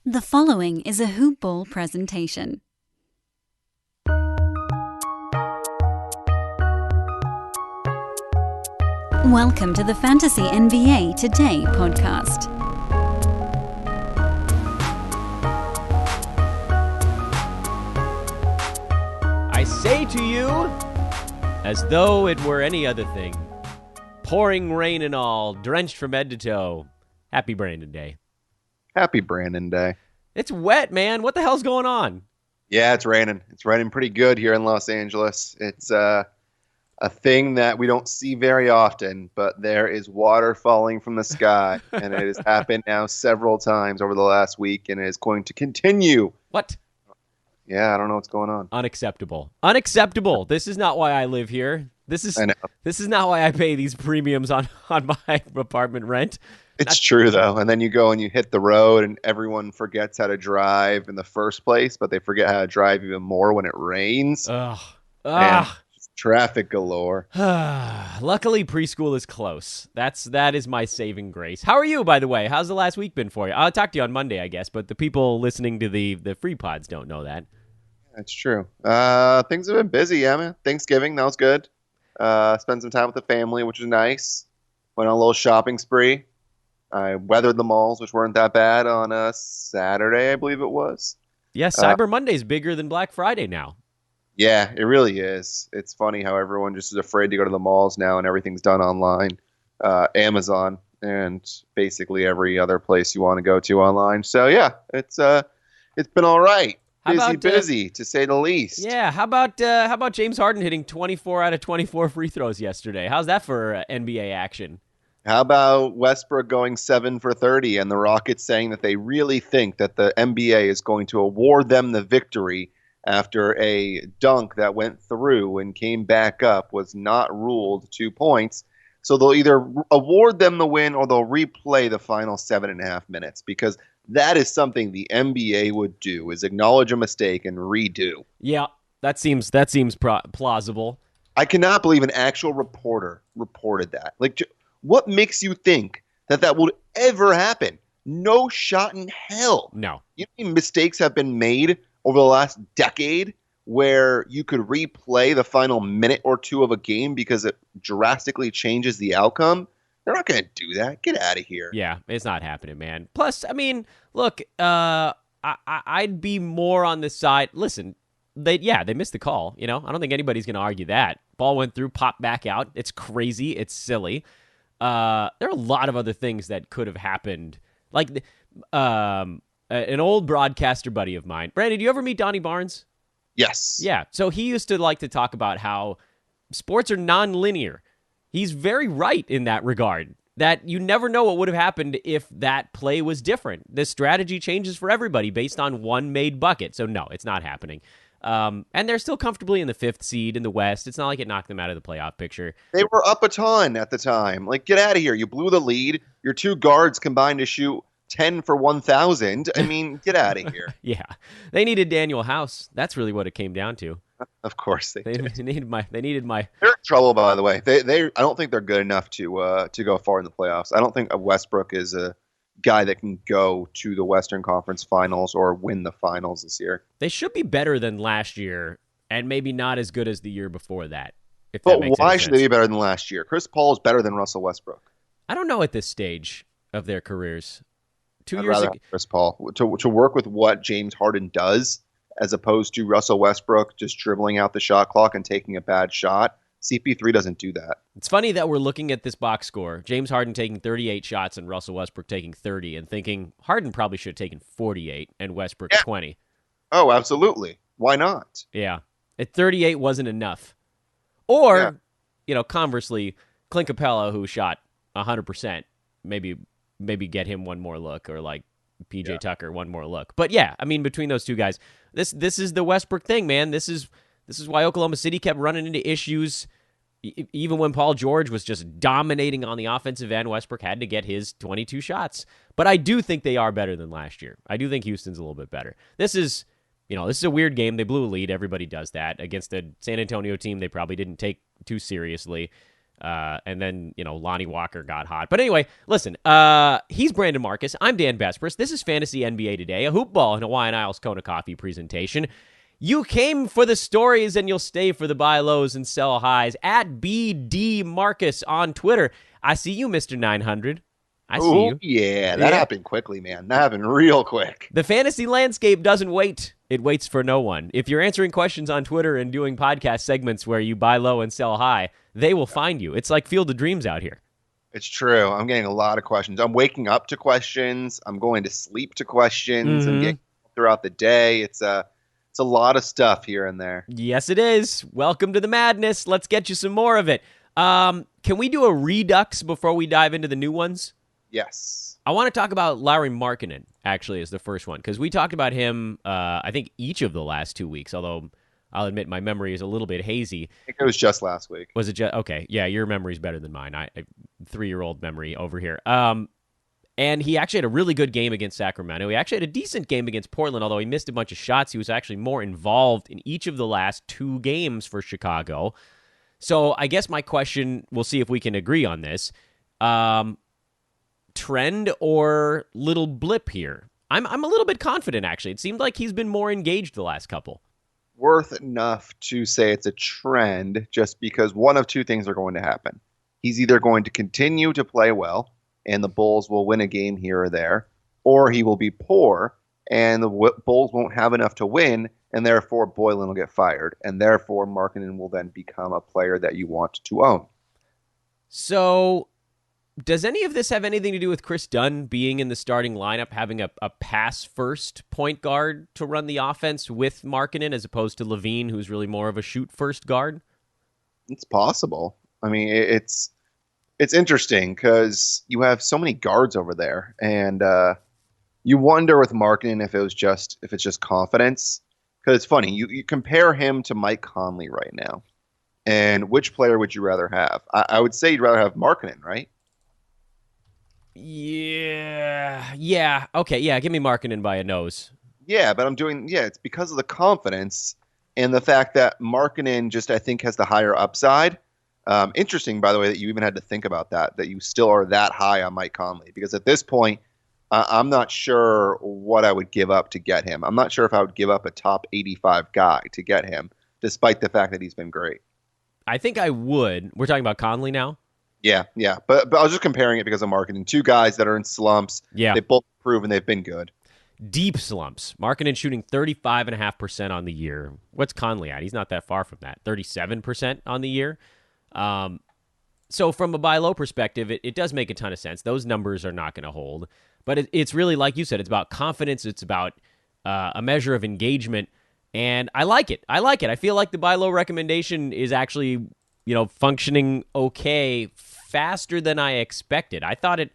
The following is a Hoop Ball presentation. Welcome to the Fantasy NBA Today podcast. I say to you, as though it were any other thing, pouring rain and all, drenched from head to toe, happy Brandon Day. Happy Brandon Day. It's wet, man. What the hell's going on? Yeah, it's raining. It's raining pretty good here in Los Angeles. It's a thing that we don't see very often, but there is water falling from the sky, and it has happened now several times over the last week, and it is going to continue. What? Yeah, I don't know what's going on. Unacceptable. Unacceptable. This is not why I live here. This is not why I pay these premiums on my apartment rent. It's true, though. And then you go and you hit the road, and everyone forgets how to drive in the first place, but they forget how to drive even more when it rains. And traffic galore. Luckily, preschool is close. That is my saving grace. How are you, by the way? How's the last week been for you? I'll talk to you on Monday, I guess, but the people listening to the free pods don't know that. That's true. Things have been busy, yeah, man. Thanksgiving, that was good. Spent some time with the family, which was nice. Went on a little shopping spree. I weathered the malls, which weren't that bad, on a Saturday, I believe it was. Yes, Cyber Monday's bigger than Black Friday now. Yeah, it really is. It's funny how everyone just is afraid to go to the malls now, and everything's done online. Amazon and basically every other place you want to go to online. So yeah, it's been all right. Busy to say the least. Yeah, how about James Harden hitting 24 out of 24 free throws yesterday? How's that for NBA action? How about Westbrook going 7 for 30 and the Rockets saying that they really think that the NBA is going to award them the victory after a dunk that went through and came back up was not ruled 2 points. So they'll either award them the win or they'll replay the final 7.5 minutes, because that is something the NBA would do, is acknowledge a mistake and redo. Yeah, that seems plausible. I cannot believe an actual reporter reported that. Like, what makes you think that would ever happen? No shot in hell. No. You know how many mistakes have been made over the last decade where you could replay the final minute or two of a game because it drastically changes the outcome? They're not going to do that. Get out of here. Yeah, it's not happening, man. Plus, I mean, look, I'd be more on the side. Listen, they missed the call. You know, I don't think anybody's going to argue that. Ball went through, popped back out. It's crazy. It's silly. There are a lot of other things that could have happened. Like an old broadcaster buddy of mine. Brandon, did you ever meet Donnie Barnes? Yes. Yeah. So he used to like to talk about how sports are non-linear. He's very right in that regard, that you never know what would have happened if that play was different. The strategy changes for everybody based on one made bucket. So no, it's not happening. And they're still comfortably in the 5th seed in the West. It's not like it knocked them out of the playoff picture. They were up a ton at the time. Like, get out of here. You blew the lead. Your 2 guards combined to shoot 10 for 1,000. I mean, get out of here. Yeah. They needed Daniel House. That's really what it came down to. Of course they did. They needed my. They're in trouble, by the way. They I don't think they're good enough to go far in the playoffs. I don't think Westbrook is a guy that can go to the Western Conference Finals or win the finals this year. They should be better than last year, and maybe not as good as the year before that. But why should they be better than last year? Chris Paul is better than Russell Westbrook. I don't know at this stage of their careers. 2 I'd years rather ago, have Chris Paul to work with what James Harden does, as opposed to Russell Westbrook just dribbling out the shot clock and taking a bad shot. CP3 doesn't do that. It's funny that we're looking at this box score, James Harden taking 38 shots and Russell Westbrook taking 30, and thinking Harden probably should have taken 48 and Westbrook 20. Oh, absolutely. Why not? Yeah. At 38 wasn't enough. Or, conversely, Clint Capella, who shot 100%, maybe get him one more look, or like PJ Tucker one more look. But yeah, I mean, between those two guys, this is the Westbrook thing, man. This is why Oklahoma City kept running into issues. Even when Paul George was just dominating on the offensive end, Westbrook had to get his 22 shots. But I do think they are better than last year. I do think Houston's a little bit better. This is a weird game. They blew a lead. Everybody does that against a San Antonio team they probably didn't take too seriously. And then, Lonnie Walker got hot. But anyway, listen, he's Brandon Marcus. I'm Dan Bespris. This is Fantasy NBA Today, a hoop ball and Hawaiian Isles Kona Coffee presentation. You came for the stories and you'll stay for the buy lows and sell highs. At BD Marcus on Twitter. I see you, Mr. 900. I see you. Yeah, that happened quickly, man. That happened real quick. The fantasy landscape doesn't wait. It waits for no one. If you're answering questions on Twitter and doing podcast segments where you buy low and sell high, they will find you. It's like Field of Dreams out here. It's true. I'm getting a lot of questions. I'm waking up to questions. I'm going to sleep to questions. I'm getting throughout the day. It's a lot of stuff here and there. Yes, it is. Welcome to the madness. Let's get you some more of it. Can we do a redux before we dive into the new ones? Yes. I want to talk about Lauri Markkanen, actually, as the first one, because we talked about him, I think, each of the last 2 weeks, although I'll admit my memory is a little bit hazy. I think it was just last week. Was it just? Okay, yeah, your memory's better than mine. I 3-year-old memory over here. And he actually had a really good game against Sacramento. He actually had a decent game against Portland, although he missed a bunch of shots. He was actually more involved in each of the last 2 games for Chicago. So I guess my question, we'll see if we can agree on this. Trend or little blip here? I'm a little bit confident, actually. It seemed like he's been more engaged the last couple. Worth enough to say it's a trend just because one of 2 things are going to happen. He's either going to continue to play well, and the Bulls will win a game here or there, or he will be poor, and the Bulls won't have enough to win, and therefore Boylen will get fired, and therefore Markkanen will then become a player that you want to own. So, does any of this have anything to do with Chris Dunn being in the starting lineup, having a pass-first point guard to run the offense with Markkanen as opposed to Levine, who's really more of a shoot-first guard? It's possible. I mean, it's interesting because you have so many guards over there, and you wonder with Markkanen if it's just confidence. Because it's funny, you compare him to Mike Conley right now, and which player would you rather have? I would say you'd rather have Markkanen, right? Yeah. Okay, yeah, give me Markkanen by a nose. Yeah, but it's because of the confidence and the fact that Markkanen just, I think, has the higher upside. Interesting, by the way, that you even had to think about that you still are that high on Mike Conley, because at this point, I'm not sure what I would give up to get him. I'm not sure if I would give up a top 85 guy to get him, despite the fact that he's been great. I think I would. We're talking about Conley now? Yeah. But I was just comparing it because of Markkanen. 2 guys that are in slumps. Yeah. They've both proven they've been good. Deep slumps. Markkanen shooting 35.5% on the year. What's Conley at? He's not that far from that. 37% on the year. So from a buy low perspective, it does make a ton of sense. Those numbers are not going to hold. But it's really, like you said, it's about confidence. It's about a measure of engagement. And I like it. I feel like the buy low recommendation is actually, functioning okay, faster than I expected. I thought it.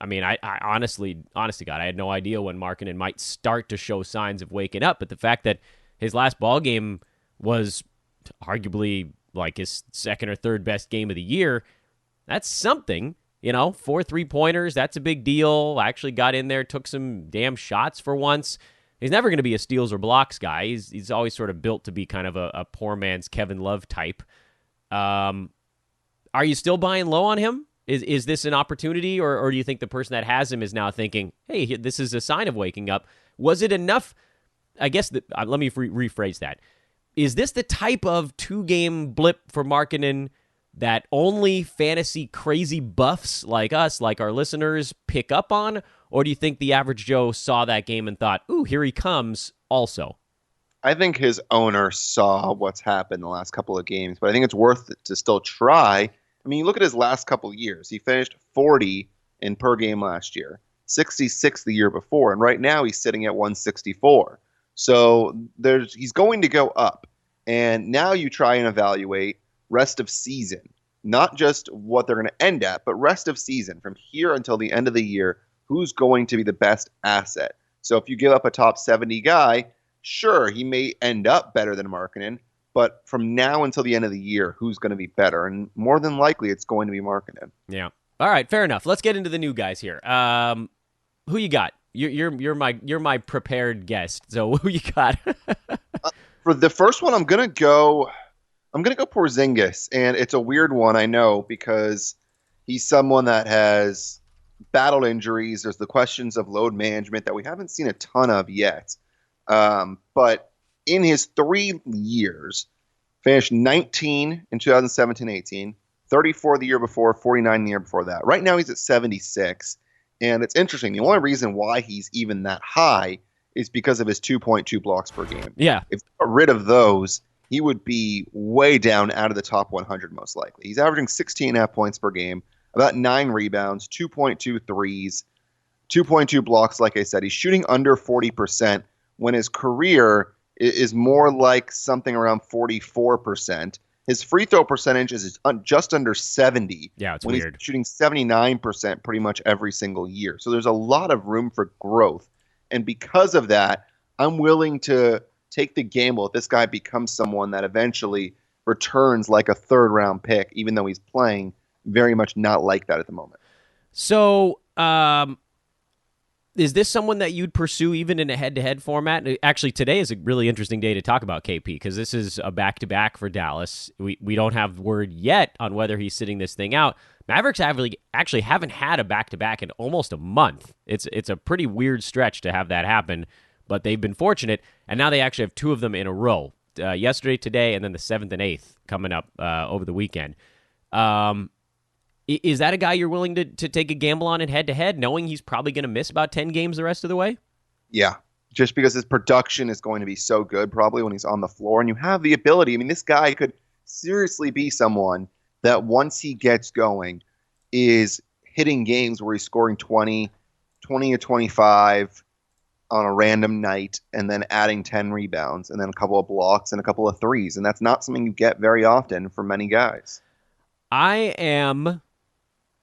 I mean, I honestly, God, I had no idea when Markkanen might start to show signs of waking up. But the fact that his last ball game was arguably like his second or third best game of the year, that's something. 4 3-pointers, that's a big deal. Actually got in there, took some damn shots for once. He's never going to be a steals or blocks guy. He's always sort of built to be kind of a poor man's Kevin Love type. Are you still buying low on him? Is this an opportunity, or do you think the person that has him is now thinking, hey, this is a sign of waking up? Was it enough? I guess let me rephrase that. Is this the type of 2-game blip for Markkanen that only fantasy crazy buffs like us, like our listeners, pick up on? Or do you think the average Joe saw that game and thought, ooh, here he comes also? I think his owner saw what's happened the last couple of games, but I think it's worth it to still try. I mean, you look at his last couple of years. He finished 40 in per game last year, 66 the year before, and right now he's sitting at 164. So he's going to go up. And now you try and evaluate rest of season, not just what they're going to end at, but rest of season from here until the end of the year, who's going to be the best asset. So if you give up a top 70 guy, sure, he may end up better than Markkanen, but from now until the end of the year, who's going to be better? And more than likely, it's going to be Markkanen. Yeah. All right, fair enough. Let's get into the new guys here. Who you got? You're my prepared guest. So who you got? For the first one, I'm going to go I'm going to go Porzingis, and it's a weird one, I know, because he's someone that has battled injuries. There's the questions of load management that we haven't seen a ton of yet. But in his 3 years, finished 19 in 2017-18, 34 the year before, 49 the year before that. Right now he's at 76, and it's interesting. The only reason why he's even that high is because of his 2.2 blocks per game. Yeah. If you got rid of those, he would be way down out of the top 100 most likely. He's averaging 16.5 points per game, about 9 rebounds, 2.2 threes, 2.2 blocks, like I said. He's shooting under 40% when his career is more like something around 44%. His free throw percentage is just under 70. Yeah, it's when weird. He's shooting 79% pretty much every single year. So there's a lot of room for growth. And because of that, I'm willing to take the gamble if this guy becomes someone that eventually returns like a third-round pick, even though he's playing very much not like that at the moment. So, is this someone that you'd pursue even in a head-to-head format? Actually, today is a really interesting day to talk about KP because this is a back-to-back for Dallas. We don't have word yet on whether he's sitting this thing out. Mavericks actually haven't had a back-to-back in almost a month. It's a pretty weird stretch to have that happen, but they've been fortunate, and now they actually have 2 of them in a row. Yesterday, today, and then the 7th and 8th coming up over the weekend. Is that a guy you're willing to take a gamble on in head-to-head, knowing he's probably going to miss about 10 games the rest of the way? Yeah, just because his production is going to be so good probably when he's on the floor, and you have the ability. I mean, this guy could seriously be someone that once he gets going is hitting games where he's scoring 20 to 25 on a random night and then adding 10 rebounds and then a couple of blocks and a couple of threes. And that's not something you get very often for many guys. I am ...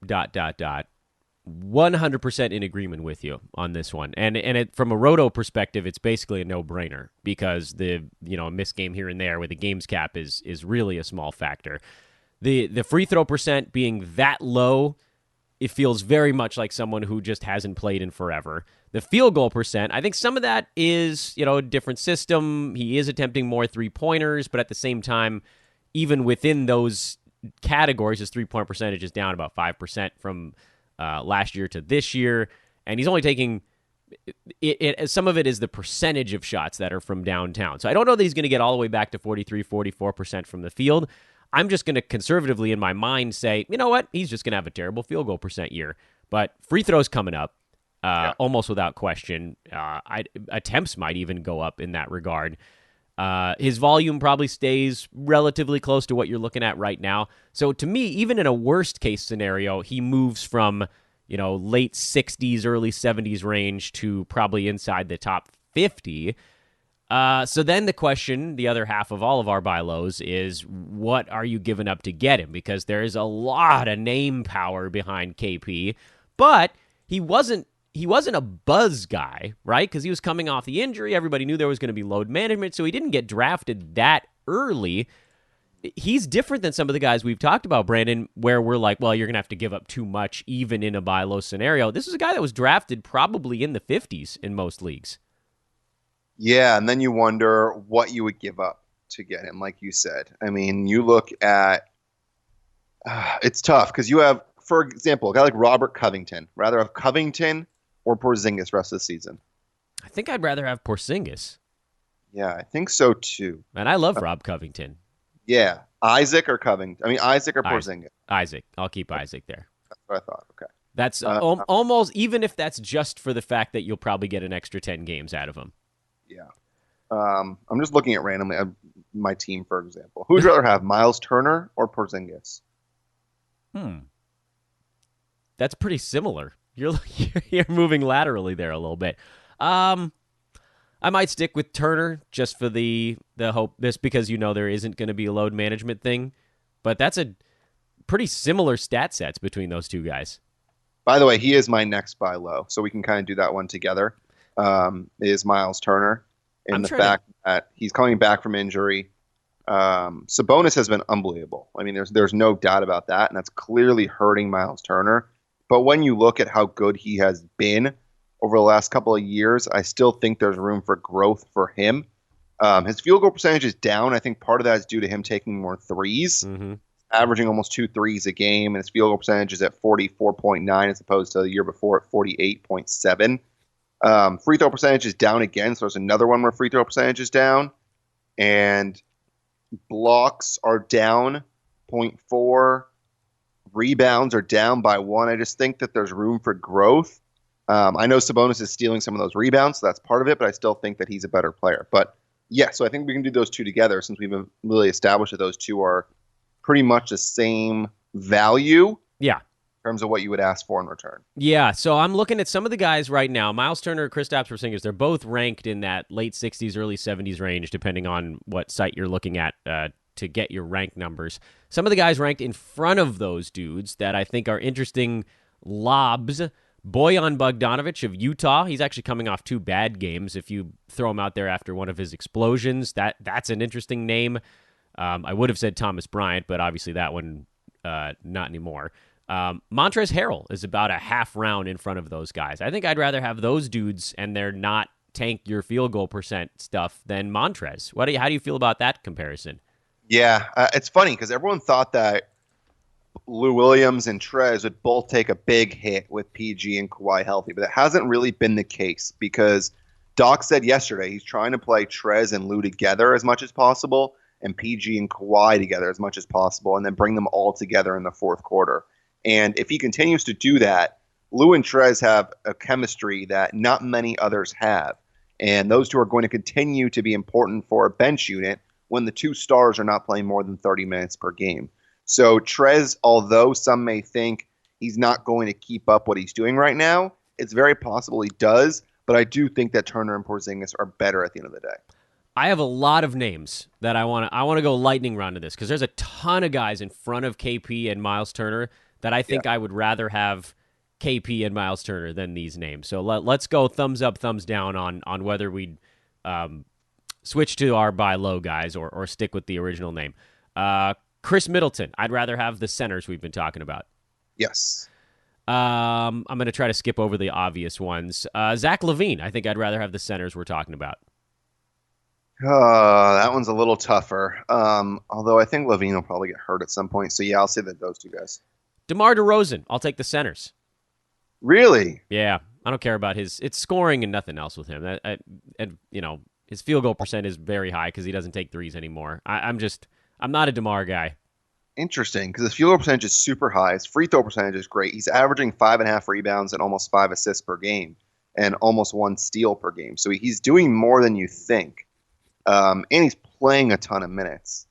100% in agreement with you on this one. And from a roto perspective, it's basically a no-brainer because a missed game here and there with the games cap is really a small factor. The free throw percent being that low, it feels very much like someone who just hasn't played in forever. The field goal percent, I think some of that is, a different system. He is attempting more three-pointers, but at the same time, even within those categories, his three-point percentage is down about 5% from last year to this year, and he's only taking some of it is the percentage of shots that are from downtown. So I don't know that he's going to get all the way back to 43, 44% from the field. I'm just going to conservatively in my mind say, you know what, he's just going to have a terrible field goal percent year. But free throws coming up, almost without question. Attempts might even go up in that regard. His volume probably stays relatively close to what you're looking at right now. So to me, even in a worst case scenario, he moves from, late 60s, early 70s range to probably inside the top 50. So then the question, the other half of all of our buy lows is what are you giving up to get him? Because there's a lot of name power behind KP, but he wasn't a buzz guy, right? Because he was coming off the injury. Everybody knew there was going to be load management, so he didn't get drafted that early. He's different than some of the guys we've talked about, Brandon, where we're like, well, you're going to have to give up too much even in a buy low scenario. This is a guy that was drafted probably in the 50s in most leagues. Yeah, and then you wonder what you would give up to get him, like you said. I mean, you look at it's tough because you have, for example, a guy like Robert Covington. Rather have Covington or Porzingis rest of the season? I think I'd rather have Porzingis. Yeah, I think so too. And I love Rob Covington. Yeah, Isaac or Covington? I mean, Isaac or Porzingis? Isaac. I'll keep Isaac there. That's what I thought. Okay. That's almost, even if that's just for the fact that you'll probably get an extra 10 games out of him. Yeah. I'm just looking at randomly my team, for example. Who would you rather have, Miles Turner or Porzingis? That's pretty similar. You're moving laterally there a little bit. I might stick with Turner just for the hope, just because there isn't going to be a load management thing. But that's a pretty similar stat sets between those two guys. By the way, he is my next buy low, so we can kind of do that one together. Is Miles Turner in the fact that he's coming back from injury. Sabonis has been unbelievable. I mean, there's no doubt about that, and that's clearly hurting Miles Turner. But when you look at how good he has been over the last couple of years, I still think there's room for growth for him. His field goal percentage is down. I think part of that is due to him taking more threes, averaging almost 2 threes a game, and his field goal percentage is at 44.9 as opposed to the year before at 48.7. Free throw percentage is down again, so there's another one where free throw percentage is down. And blocks are down 0.4. Rebounds are down by 1. I just think that there's room for growth. I know Sabonis is stealing some of those rebounds, so that's part of it, but I still think that he's a better player. But yeah, so I think we can do those two together since we've really established that those two are pretty much the same value. Yeah. In terms of what you would ask for in return. Yeah, so I'm looking at some of the guys right now. Miles Turner, Kristaps Porzingis, they're both ranked in that late 60s, early 70s range, depending on what site you're looking at to get your rank numbers. Some of the guys ranked in front of those dudes that I think are interesting lobs. Bojan Bogdanovic of Utah. He's actually coming off 2 bad games. If you throw him out there after one of his explosions, that's an interesting name. I would have said Thomas Bryant, but obviously that one not anymore. Montrezl Harrell is about a half round in front of those guys. I think I'd rather have those dudes and they're not tank your field goal percent stuff than Montrez. How do you feel about that comparison? Yeah, it's funny because everyone thought that Lou Williams and Trez would both take a big hit with PG and Kawhi healthy, but it hasn't really been the case because Doc said yesterday he's trying to play Trez and Lou together as much as possible and PG and Kawhi together as much as possible and then bring them all together in the fourth quarter. And if he continues to do that, Lou and Trez have a chemistry that not many others have. And those two are going to continue to be important for a bench unit when the 2 stars are not playing more than 30 minutes per game. So Trez, although some may think he's not going to keep up what he's doing right now, it's very possible he does. But I do think that Turner and Porzingis are better at the end of the day. I have a lot of names that I want to go lightning round to this because there's a ton of guys in front of KP and Miles Turner that I think I would rather have KP and Miles Turner than these names. So let's go thumbs up, thumbs down on whether we'd switch to our buy low guys or stick with the original name. Chris Middleton, I'd rather have the centers we've been talking about. Yes. I'm going to try to skip over the obvious ones. Zach LaVine, I think I'd rather have the centers we're talking about. That one's a little tougher. Although I think LaVine will probably get hurt at some point. So yeah, I'll say that those 2 guys. DeMar DeRozan, I'll take the centers. Really? Yeah, I don't care about it's scoring and nothing else with him. And his field goal percent is very high because he doesn't take threes anymore. I'm not a DeMar guy. Interesting, because his field goal percentage is super high. His free throw percentage is great. He's averaging 5.5 rebounds and almost 5 assists per game, and almost 1 steal per game. So he's doing more than you think, and he's playing a ton of minutes.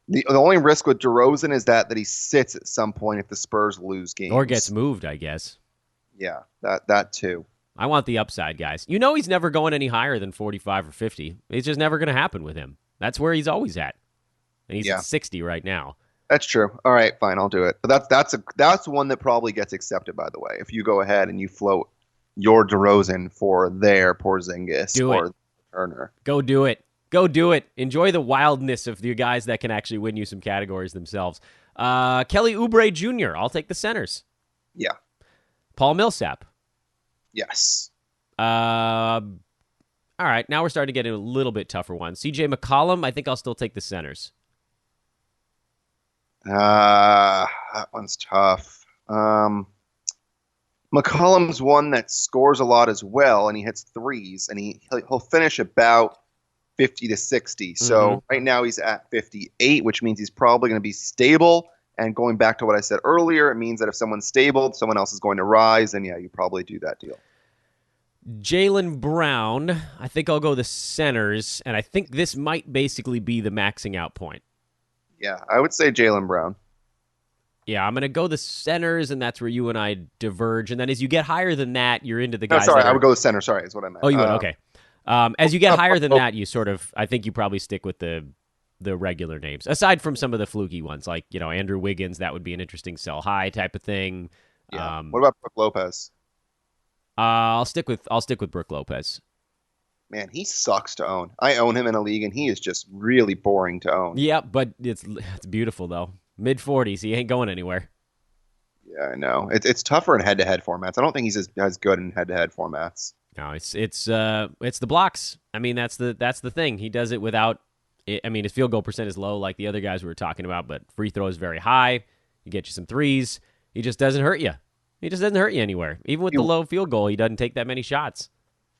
The only risk with DeRozan is that he sits at some point if the Spurs lose games or gets moved, I guess. Yeah, that too. I want the upside, guys. He's never going any higher than 45 or 50. It's just never going to happen with him. That's where he's always at. And he's at 60 right now. That's true. All right, fine, I'll do it. But that's one that probably gets accepted, by the way. If you go ahead and you float your DeRozan for their Porzingis or Turner. Go do it. Go do it. Enjoy the wildness of the guys that can actually win you some categories themselves. Kelly Oubre Jr., I'll take the centers. Yeah. Paul Millsap. Yes. All right, now we're starting to get a little bit tougher ones. CJ McCollum, I think I'll still take the centers. That one's tough. McCollum's one that scores a lot as well, and he hits threes, and he'll finish about 50 to 60. So right now he's at 58, which means he's probably going to be stable. And going back to what I said earlier, it means that if someone's stable, someone else is going to rise, and yeah, you probably do that deal. Jaylen Brown, I think I'll go the centers, and I think this might basically be the maxing out point. Yeah, I would say Jaylen Brown. Yeah, I'm going to go the centers, and that's where you and I diverge. And then as you get higher than that, you're into the guys. No, sorry, I would go the center. Sorry, is what I meant. Oh, you would? Okay. As you get higher than that, you sort of, I think you probably stick with the regular names, aside from some of the fluky ones, like Andrew Wiggins. That would be an interesting sell high type of thing. Yeah. What about Brook Lopez? I'll stick with Brook Lopez. Man, he sucks to own. I own him in a league, and he is just really boring to own. Yeah, but it's beautiful though. Mid-40s, he ain't going anywhere. Yeah, I know. It's tougher in head-to-head formats. I don't think he's as good in head-to-head formats. No, it's the blocks. I mean, that's the thing. He does it without. I mean, his field goal percent is low, like the other guys we were talking about, but free throw is very high. He gets you some threes. He just doesn't hurt you. He just doesn't hurt you anywhere. Even with the low field goal, he doesn't take that many shots.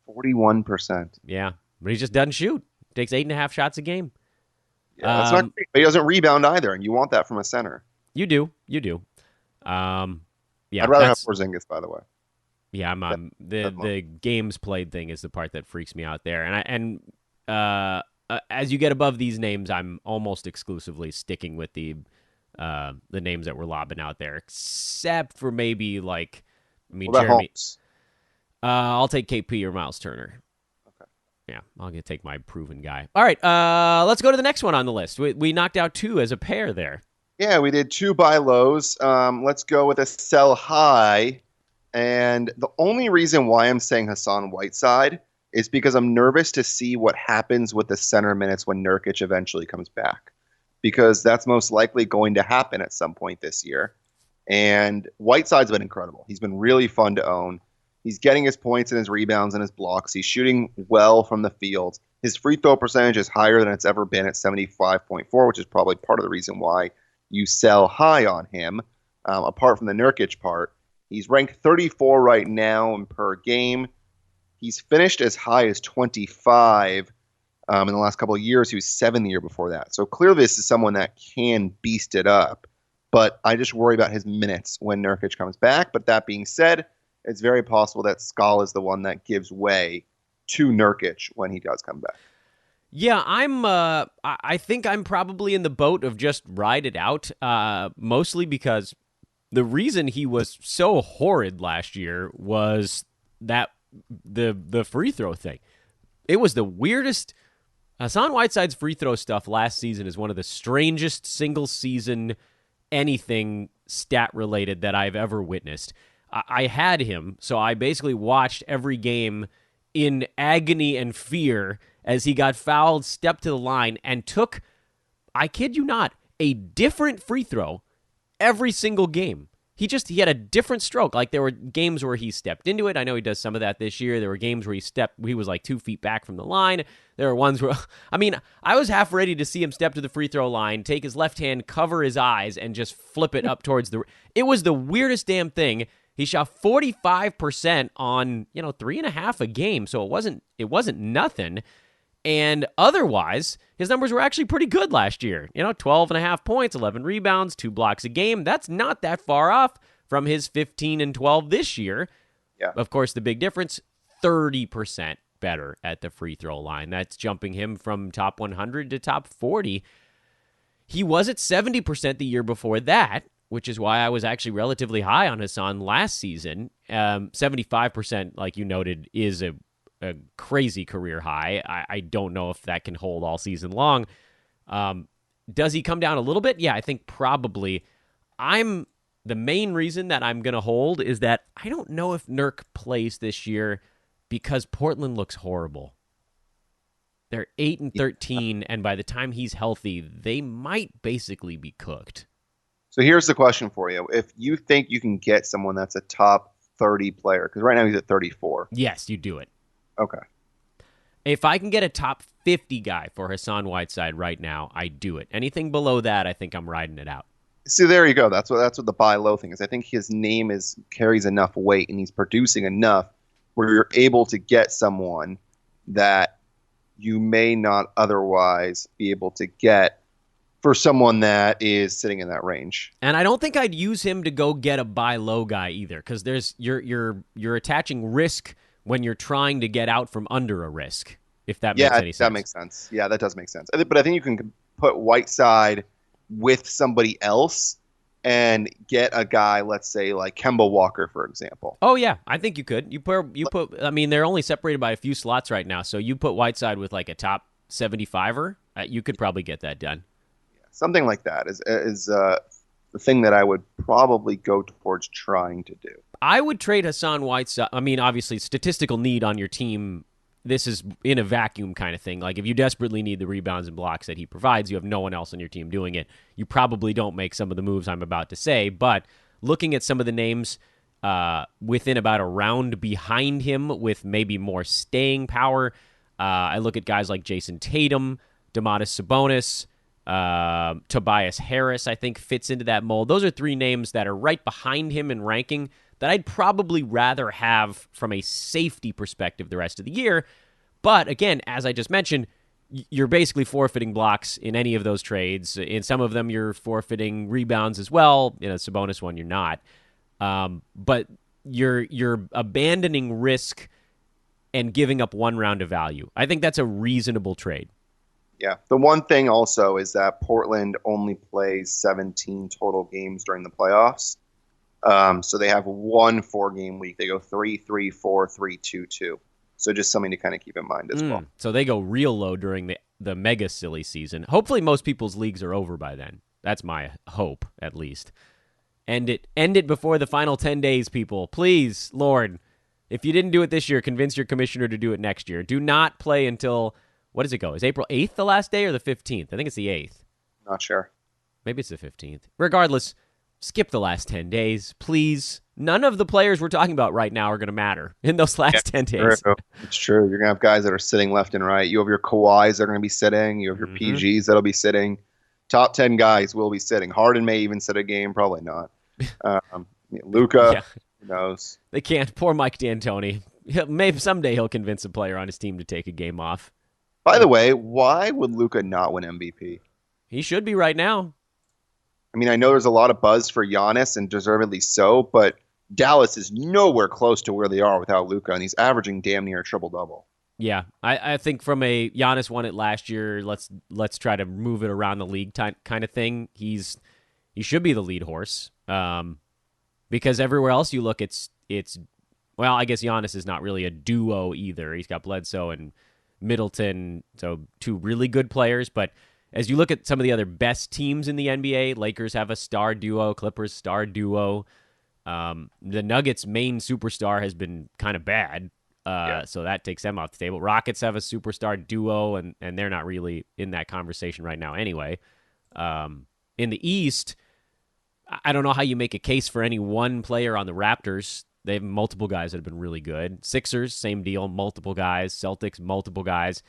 41%. Yeah, but he just doesn't shoot. Takes 8.5 shots a game. Yeah, that's not great, but he doesn't rebound either, and you want that from a center. You do. Yeah, I'd rather have Porzingis, by the way. Yeah, the games played thing is the part that freaks me out there, as you get above these names, I'm almost exclusively sticking with the names that we're lobbing out there, except for maybe like, I mean, what about Jeremy. Holmes? I'll take KP or Miles Turner. Okay. Yeah, I'll take my proven guy. All right, let's go to the next one on the list. We knocked out 2 as a pair there. Yeah, we did 2 buy lows. Let's go with a sell high. And the only reason why I'm saying Hassan Whiteside is because I'm nervous to see what happens with the center minutes when Nurkic eventually comes back. Because that's most likely going to happen at some point this year. And Whiteside's been incredible. He's been really fun to own. He's getting his points and his rebounds and his blocks. He's shooting well from the field. His free throw percentage is higher than it's ever been at 75.4, which is probably part of the reason why you sell high on him, apart from the Nurkic part. He's ranked 34 right now in per game. He's finished as high as 25 in the last couple of years. He was 7 the year before that. So clearly this is someone that can beast it up. But I just worry about his minutes when Nurkic comes back. But that being said, it's very possible that Skal is the one that gives way to Nurkic when he does come back. Yeah, I think I'm probably in the boat of just ride it out, mostly because the reason he was so horrid last year was that the free throw thing. It was the weirdest. Hassan Whiteside's free throw stuff last season is one of the strangest single season anything stat related that I've ever witnessed. I had him, so I basically watched every game in agony and fear as he got fouled, stepped to the line, and took, I kid you not, a different free throw every single game. He had a different stroke. Like, there were games where he stepped into it. I know he does some of that this year. There were games where he was like 2 feet back from the line. There were ones where, I mean, I was half ready to see him step to the free throw line, take his left hand, cover his eyes, and just flip it up towards it was the weirdest damn thing. He shot 45% on, 3.5 a game, so it wasn't nothing. And otherwise, his numbers were actually pretty good last year. 12.5 points, 11 rebounds, 2 blocks a game. That's not that far off from his 15 and 12 this year. Yeah. Of course, the big difference, 30% better at the free throw line. That's jumping him from top 100 to top 40. He was at 70% the year before that, which is why I was actually relatively high on Hassan last season. 75%, like you noted, is a crazy career high. I don't know if that can hold all season long. Does he come down a little bit? Yeah, I think probably. The main reason that I'm going to hold is that I don't know if Nurk plays this year because Portland looks horrible. They're 8-13, and by the time he's healthy, they might basically be cooked. So here's the question for you. If you think you can get someone that's a top 30 player, because right now he's at 34. Yes, you do it. Okay. If I can get a top 50 guy for Hassan Whiteside right now, I do it. Anything below that, I think I'm riding it out. See, there you go. That's what the buy low thing is. I think his name carries enough weight, and he's producing enough where you're able to get someone that you may not otherwise be able to get for someone that is sitting in that range. And I don't think I'd use him to go get a buy low guy either, because you're attaching risk when you're trying to get out from under a risk, if that makes any sense. Yeah, that makes sense. Yeah, that does make sense. But I think you can put Whiteside with somebody else and get a guy, let's say, like Kemba Walker, for example. Oh, yeah. I think you could. I mean, they're only separated by a few slots right now, so you put Whiteside with like a top 75er, you could probably get that done. Yeah, something like that is the thing that I would probably go towards trying to do. I would trade Hassan Whiteside. I mean, obviously, statistical need on your team, this is in a vacuum kind of thing. Like, if you desperately need the rebounds and blocks that he provides, you have no one else on your team doing it. You probably don't make some of the moves I'm about to say, but looking at some of the names within about a round behind him with maybe more staying power. I look at guys like Jason Tatum, Domantas Sabonis, Tobias Harris, I think fits into that mold. Those are three names that are right behind him in ranking that I'd probably rather have from a safety perspective the rest of the year. But again, as I just mentioned, you're basically forfeiting blocks in any of those trades. In some of them, you're forfeiting rebounds as well. In a Sabonis one, you're not. But you're abandoning risk and giving up one round of value. I think that's a reasonable trade. Yeah. The one thing also is that Portland only plays 17 total games during the playoffs. So they have 1 4-game week. They go 3-3, 4-3, 2-2. So just something to kind of keep in mind as well. So they go real low during the mega silly season. Hopefully most people's leagues are over by then. That's my hope, at least. End it before the final 10 days, people. Please, Lord. If you didn't do it this year, convince your commissioner to do it next year. Do not play until, what does it go? Is April 8th the last day or the 15th? I think it's the 8th. Not sure. Maybe it's the 15th. Regardless, skip the last 10 days, please. None of the players we're talking about right now are going to matter in those last 10 days. True. It's true. You're going to have guys that are sitting left and right. You have your Kawhis that are going to be sitting. You have your PGs that'll be sitting. Top 10 guys will be sitting. Harden may even sit a game. Probably not. Luka, who knows? They can't. Poor Mike D'Antoni. Maybe someday he'll convince a player on his team to take a game off. By the way, why would Luka not win MVP? He should be right now. I mean, I know there's a lot of buzz for Giannis, and deservedly so, but Dallas is nowhere close to where they are without Luka, and he's averaging damn near a triple-double. Yeah, I think from a Giannis won it last year, let's try to move it around the league kind of thing. He should be the lead horse. Because everywhere else you look, it's well, I guess Giannis is not really a duo either. He's got Bledsoe and Middleton, so two really good players. But as you look at some of the other best teams in the NBA, Lakers have a star duo, Clippers star duo. The Nuggets' main superstar has been kind of bad, so that takes them off the table. Rockets have a superstar duo, and they're not really in that conversation right now anyway. In the East, I don't know how you make a case for any one player on the Raptors. They have multiple guys that have been really good. Sixers, same deal, multiple guys. Celtics, multiple guys.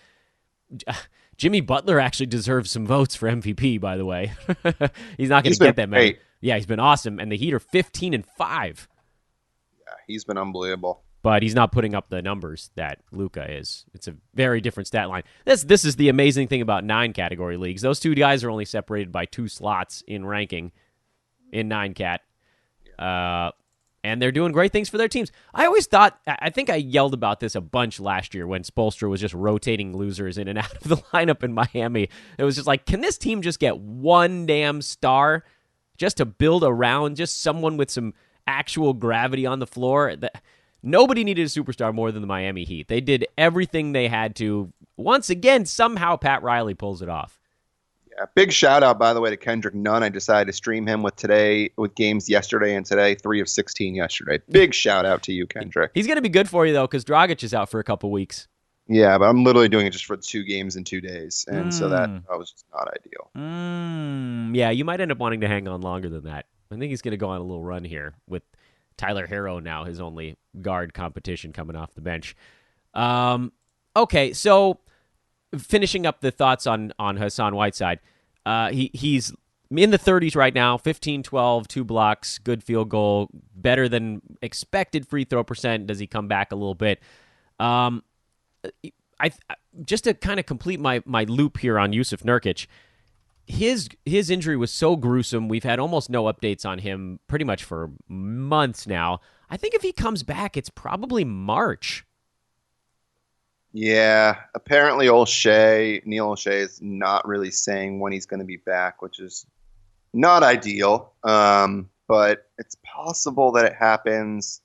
Jimmy Butler actually deserves some votes for MVP, by the way. He's not going to get that many. Great. Yeah, he's been awesome. And the Heat are 15-5. Yeah, he's been unbelievable. But he's not putting up the numbers that Luka is. It's a very different stat line. This is the amazing thing about 9-category leagues. Those two guys are only separated by 2 slots in ranking in 9-cat. And they're doing great things for their teams. I always thought, I think I yelled about this a bunch last year when Spoelstra was just rotating losers in and out of the lineup in Miami. It was just like, can this team just get one damn star just to build around, just someone with some actual gravity on the floor? Nobody needed a superstar more than the Miami Heat. They did everything they had to. Once again, somehow Pat Riley pulls it off. Yeah, big shout out, by the way, to Kendrick Nunn. I decided to stream him with games yesterday and today, 3 of 16 yesterday. Big shout out to you, Kendrick. He's going to be good for you, though, because Dragic is out for a couple weeks. Yeah, but I'm literally doing it just for 2 games in 2 days, and so that was just not ideal. Yeah, you might end up wanting to hang on longer than that. I think he's going to go on a little run here with Tyler Herro now, his only guard competition coming off the bench. Okay, so finishing up the thoughts on Hassan Whiteside, he's in the 30s right now, 15-12, 2 blocks, good field goal, better than expected free throw percent. Does he come back a little bit? Just to kind of complete my loop here on Yusuf Nurkic, his injury was so gruesome. We've had almost no updates on him pretty much for months now. I think if he comes back, it's probably March. Yeah, apparently Neil O'Shea is not really saying when he's going to be back, which is not ideal. But it's possible that it happens,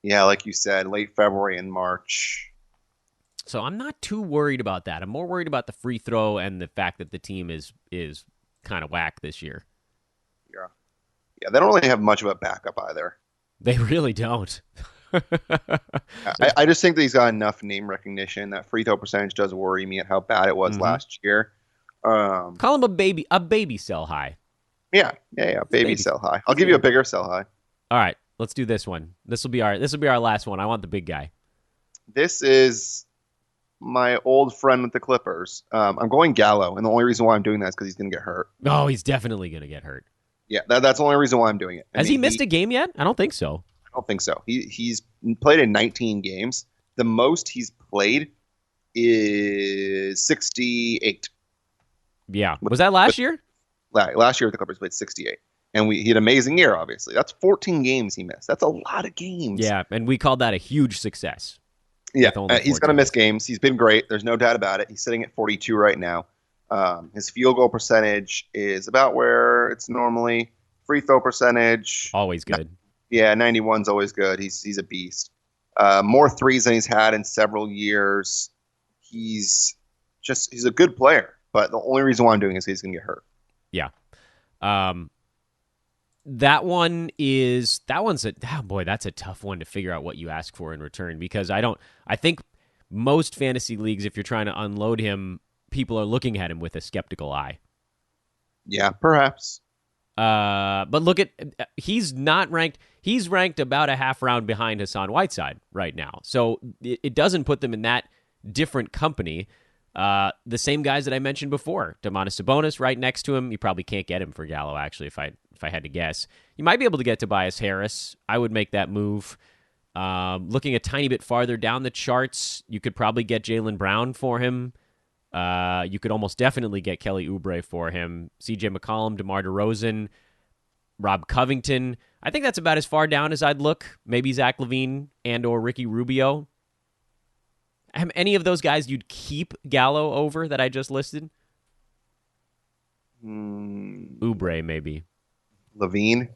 yeah, like you said, late February and March. So I'm not too worried about that. I'm more worried about the free throw and the fact that the team is kind of whack this year. Yeah, they don't really have much of a backup either. They really don't. I just think that he's got enough name recognition. That free throw percentage does worry me at how bad it was last year. Call him a baby sell high. Yeah, baby sell high. I'll give you a bigger sell high. All right, Let's do this one. This will be our last one. I want the big guy. This is my old friend with the Clippers. I'm going Gallo, and the only reason why I'm doing that is because he's going to get hurt. Oh, he's definitely going to get hurt. Yeah, that's the only reason why I'm doing it. Has he missed a game yet? I don't think so. I don't think so. He's played in 19 games. The most he's played is 68. Yeah. Was that last year? Last year, the Clippers played 68. And he had an amazing year, obviously. That's 14 games he missed. That's a lot of games. Yeah, and we called that a huge success. Yeah, he's going to miss games. He's been great. There's no doubt about it. He's sitting at 42 right now. His field goal percentage is about where it's normally. Free throw percentage. Always good. Yeah, 91's always good. He's a beast. More threes than he's had in several years. He's a good player. But the only reason why I'm doing it is he's going to get hurt. Yeah. That's a tough one to figure out what you ask for in return, because I think most fantasy leagues, if you're trying to unload him, people are looking at him with a skeptical eye. Yeah, perhaps. But look at, he's not ranked. He's ranked about a half round behind Hassan Whiteside right now. So it doesn't put them in that different company. The same guys that I mentioned before, Domantas Sabonis right next to him. You probably can't get him for Gallo, actually, if I had to guess. You might be able to get Tobias Harris. I would make that move. Looking a tiny bit farther down the charts, you could probably get Jaylen Brown for him. You could almost definitely get Kelly Oubre for him. CJ McCollum, DeMar DeRozan, Rob Covington. I think that's about as far down as I'd look. Maybe Zach LaVine and or Ricky Rubio. Any of those guys you'd keep Gallo over that I just listed? Oubre, maybe. LaVine.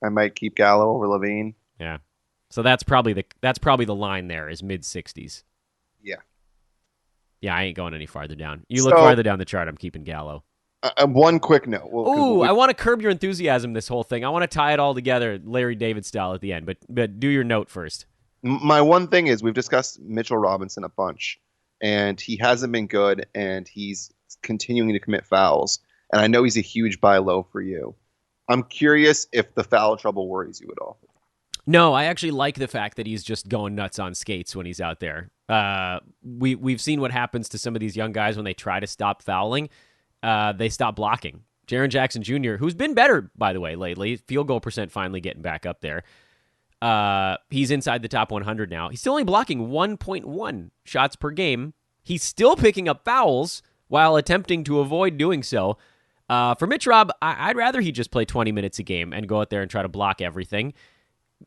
I might keep Gallo over LaVine. Yeah. So that's probably the line there, is mid-60s. Yeah. Yeah, I ain't going any farther down. You look farther down the chart, I'm keeping Gallo. One quick note. I want to curb your enthusiasm, this whole thing. I want to tie it all together, Larry David style at the end. But do your note first. My one thing is, we've discussed Mitchell Robinson a bunch, and he hasn't been good, and he's continuing to commit fouls. And I know he's a huge buy low for you. I'm curious if the foul trouble worries you at all. No, I actually like the fact that he's just going nuts on skates when he's out there. We've seen what happens to some of these young guys when they try to stop fouling. They stop blocking. Jaren Jackson Jr., who's been better, by the way, lately. Field goal percent finally getting back up there. He's inside the top 100 now. He's still only blocking 1.1 shots per game. He's still picking up fouls while attempting to avoid doing so. For Mitch Rob, I'd rather he just play 20 minutes a game and go out there and try to block everything.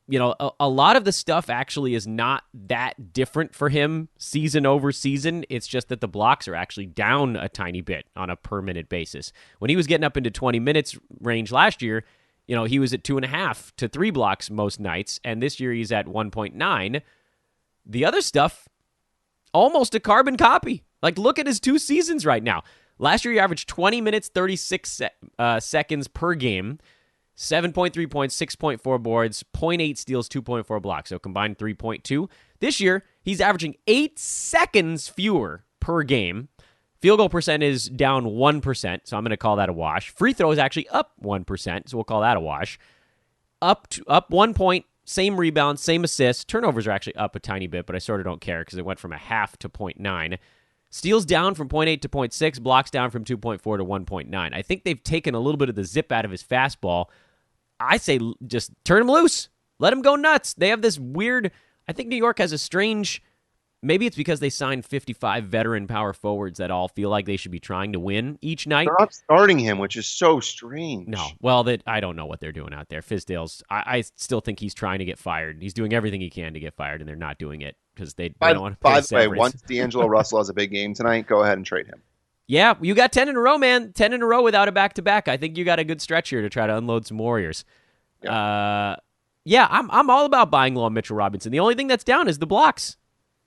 You know, a lot of the stuff actually is not that different for him season over season. It's just that the blocks are actually down a tiny bit on a per minute basis. When he was getting up into 20 minutes range last year, you know, he was at 2.5 to 3 blocks most nights, and this year he's at 1.9. The other stuff, almost a carbon copy. Like, look at his 2 seasons right now. Last year he averaged 20 minutes, 36 seconds per game. 7.3 points, 6.4 boards, 0.8 steals, 2.4 blocks, so combined 3.2. This year, he's averaging 8 seconds fewer per game. Field goal percent is down 1%, so I'm going to call that a wash. Free throw is actually up 1%, so we'll call that a wash. Up 1 point, same rebound, same assist. Turnovers are actually up a tiny bit, but I sort of don't care because it went from a half to 0.9. Steals down from 0.8 to 0.6, blocks down from 2.4 to 1.9. I think they've taken a little bit of the zip out of his fastball. I say just turn him loose. Let him go nuts. They have this weird, I think New York has a strange, maybe it's because they signed 55 veteran power forwards that all feel like they should be trying to win each night. They're not starting him, which is so strange. No, well, I don't know what they're doing out there. Fizdale's, I still think he's trying to get fired. He's doing everything he can to get fired, and they're not doing it because they don't want to pay severance. By the way, once D'Angelo Russell has a big game tonight, go ahead and trade him. Yeah, you got 10 in a row, man. 10 in a row without a back-to-back. I think you got a good stretch here to try to unload some Warriors. Yeah, I'm all about buying low on Mitchell Robinson. The only thing that's down is the blocks.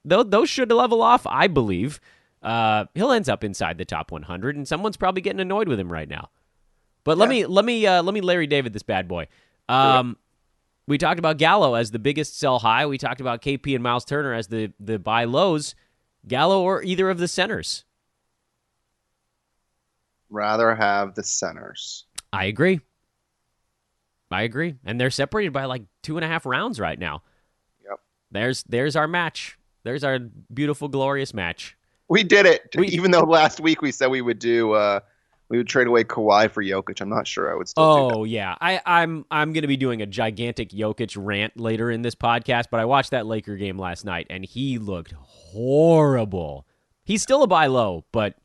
Those should level off, I believe. He'll end up inside the top 100, and someone's probably getting annoyed with him right now. But let me Larry David this bad boy. We talked about Gallo as the biggest sell high. We talked about KP and Miles Turner as the buy lows. Gallo or either of the centers? Rather have the centers. I agree. I agree. And they're separated by like 2.5 rounds right now. Yep. There's our match. There's our beautiful, glorious match. We did it. Even though last week we said we would trade away Kawhi for Jokic. I'm not sure I would still do that. Oh, yeah. I'm going to be doing a gigantic Jokic rant later in this podcast, but I watched that Laker game last night, and he looked horrible. He's still a buy low, but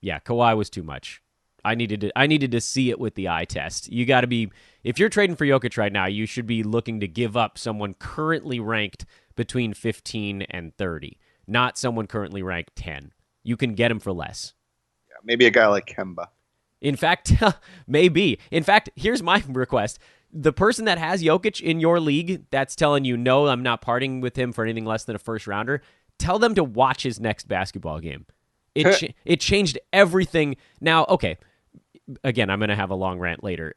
yeah, Kawhi was too much. I needed to see it with the eye test. You got to be, if you're trading for Jokic right now, you should be looking to give up someone currently ranked between 15 and 30, not someone currently ranked 10. You can get him for less. Yeah, maybe a guy like Kemba. In fact, maybe. In fact, here's my request. The person that has Jokic in your league that's telling you, no, I'm not parting with him for anything less than a first rounder, tell them to watch his next basketball game. It changed everything. Now, okay, again, I'm going to have a long rant later.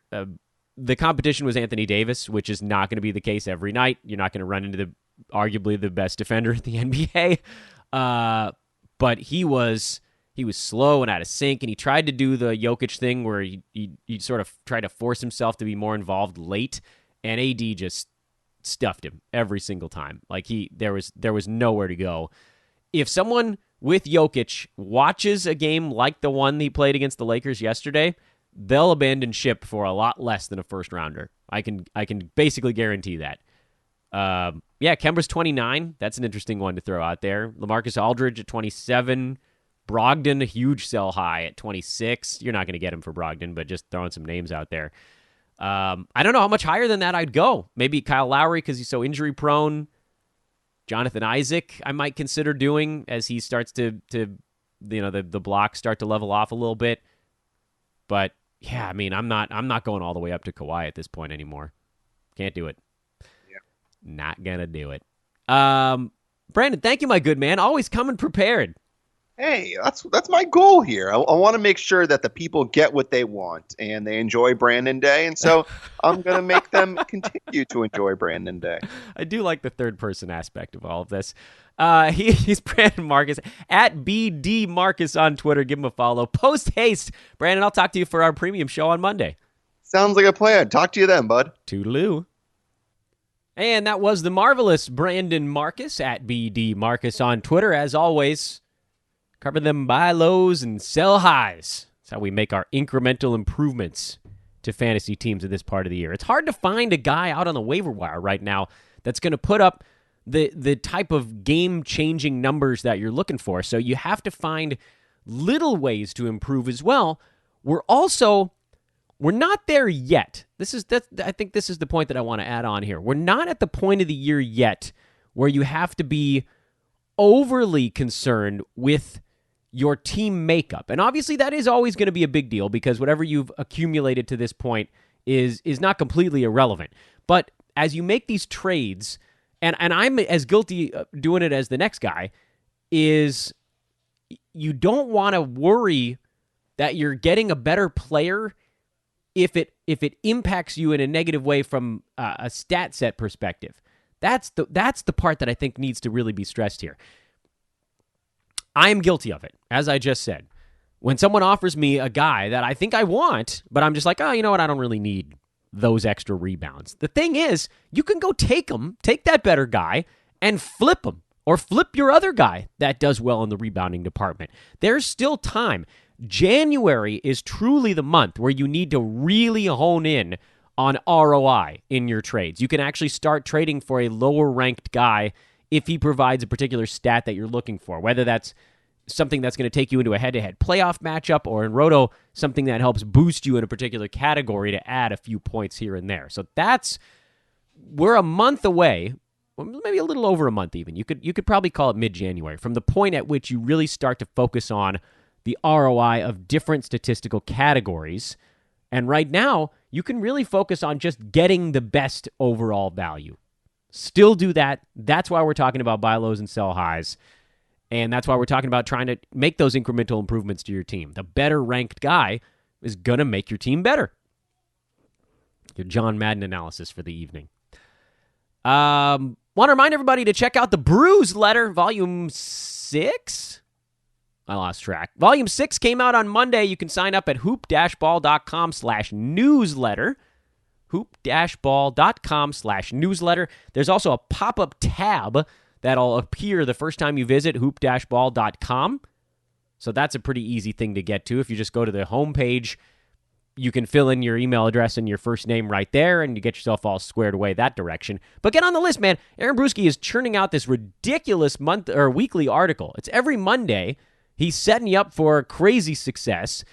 The competition was Anthony Davis, which is not going to be the case every night. You're not going to run into arguably the best defender in the NBA. But he was slow and out of sync, and he tried to do the Jokic thing where he sort of tried to force himself to be more involved late, and AD just stuffed him every single time. Like there was nowhere to go. If someone with Jokic watches a game like the one he played against the Lakers yesterday, they'll abandon ship for a lot less than a first rounder. I can basically guarantee that. Yeah, Kemba's 29. That's an interesting one to throw out there. LaMarcus Aldridge at 27. Brogdon, a huge sell high at 26. You're not going to get him for Brogdon, but just throwing some names out there. I don't know how much higher than that I'd go. Maybe Kyle Lowry because he's so injury prone. Jonathan Isaac, I might consider doing as he starts to the blocks start to level off a little bit. But yeah, I mean, I'm not going all the way up to Kawhi at this point anymore. Can't do it. Yeah. Not gonna do it. Brandon, thank you, my good man. Always coming prepared. Hey, that's my goal here. I want to make sure that the people get what they want and they enjoy Brandon Day, and so I'm going to make them continue to enjoy Brandon Day. I do like the third person aspect of all of this. He's Brandon Marcus at BD Marcus on Twitter. Give him a follow. Post haste, Brandon. I'll talk to you for our premium show on Monday. Sounds like a plan. Talk to you then, bud. Toodaloo. And that was the marvelous Brandon Marcus at BD Marcus on Twitter. As always, cover them buy lows and sell highs. That's how we make our incremental improvements to fantasy teams in this part of the year. It's hard to find a guy out on the waiver wire right now that's going to put up the type of game-changing numbers that you're looking for. So you have to find little ways to improve as well. We're not there yet. I think this is the point that I want to add on here. We're not at the point of the year yet where you have to be overly concerned with your team makeup. And obviously that is always going to be a big deal because whatever you've accumulated to this point is not completely irrelevant. But as you make these trades, and I'm as guilty doing it as the next guy, is you don't want to worry that you're getting a better player if it impacts you in a negative way from a stat set perspective. That's the part that I think needs to really be stressed here. I am guilty of it, as I just said. When someone offers me a guy that I think I want, but I'm just like, oh, you know what? I don't really need those extra rebounds. The thing is, you can go take that better guy, and flip him, or flip your other guy that does well in the rebounding department. There's still time. January is truly the month where you need to really hone in on ROI in your trades. You can actually start trading for a lower-ranked guy if he provides a particular stat that you're looking for, whether that's something that's going to take you into a head-to-head playoff matchup, or in Roto, something that helps boost you in a particular category to add a few points here and there. So we're a month away, maybe a little over a month even. You could probably call it mid-January, from the point at which you really start to focus on the ROI of different statistical categories. And right now, you can really focus on just getting the best overall value. Still do that. That's why we're talking about buy lows and sell highs. And that's why we're talking about trying to make those incremental improvements to your team. The better ranked guy is going to make your team better. Your John Madden analysis for the evening. Want to remind everybody to check out the Brews Letter, Volume 6? I lost track. Volume 6 came out on Monday. You can sign up at hoop-ball.com/newsletter. hoop-ball.com/newsletter. There's also a pop-up tab that'll appear the first time you visit hoop-ball.com. So that's a pretty easy thing to get to. If you just go to the homepage, you can fill in your email address and your first name right there, and you get yourself all squared away that direction. But get on the list, man. Aaron Bruski is churning out this ridiculous weekly article. It's every Monday. He's setting you up for crazy success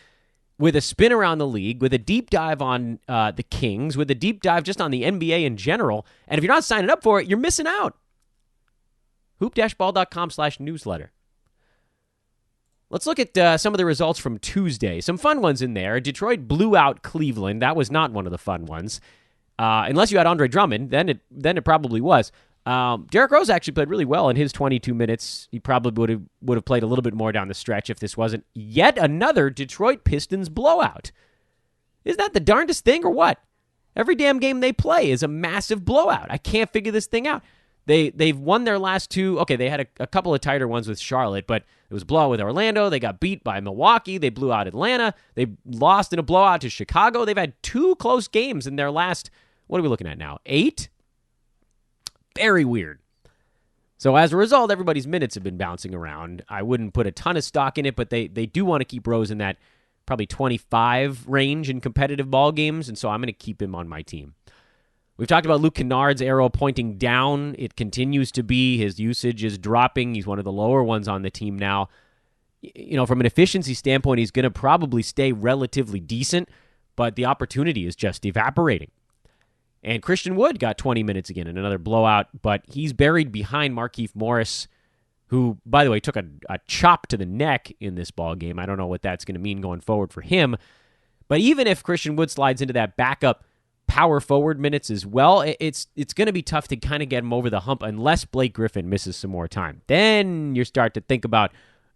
with a spin around the league, with a deep dive on the Kings, with a deep dive just on the NBA in general. And if you're not signing up for it, you're missing out. hoop-ball.com/newsletter. Let's look at some of the results from Tuesday. Some fun ones in there. Detroit blew out Cleveland. That was not one of the fun ones. Unless you had Andre Drummond, then it probably was. Derrick Rose actually played really well in his 22 minutes. He probably would have played a little bit more down the stretch if this wasn't yet another Detroit Pistons blowout. Isn't that the darndest thing or what? Every damn game they play is a massive blowout. I can't figure this thing out. They've won their last two. Okay, they had a couple of tighter ones with Charlotte, but it was a blowout with Orlando. They got beat by Milwaukee. They blew out Atlanta. They lost in a blowout to Chicago. They've had two close games in their last, what are we looking at now, 8? Very weird. So as a result, everybody's minutes have been bouncing around. I wouldn't put a ton of stock in it, but they do want to keep Rose in that probably 25 range in competitive ball games, and so I'm going to keep him on my team. We've talked about Luke Kennard's arrow pointing down. It continues to be. His usage is dropping. He's one of the lower ones on the team now. From an efficiency standpoint, he's going to probably stay relatively decent, but the opportunity is just evaporating. And Christian Wood got 20 minutes again in another blowout, but he's buried behind Markieff Morris, who, by the way, took a chop to the neck in this ball game. I don't know what that's going to mean going forward for him. But even if Christian Wood slides into that backup power forward minutes as well, it's going to be tough to kind of get him over the hump unless Blake Griffin misses some more time. Then you start to think about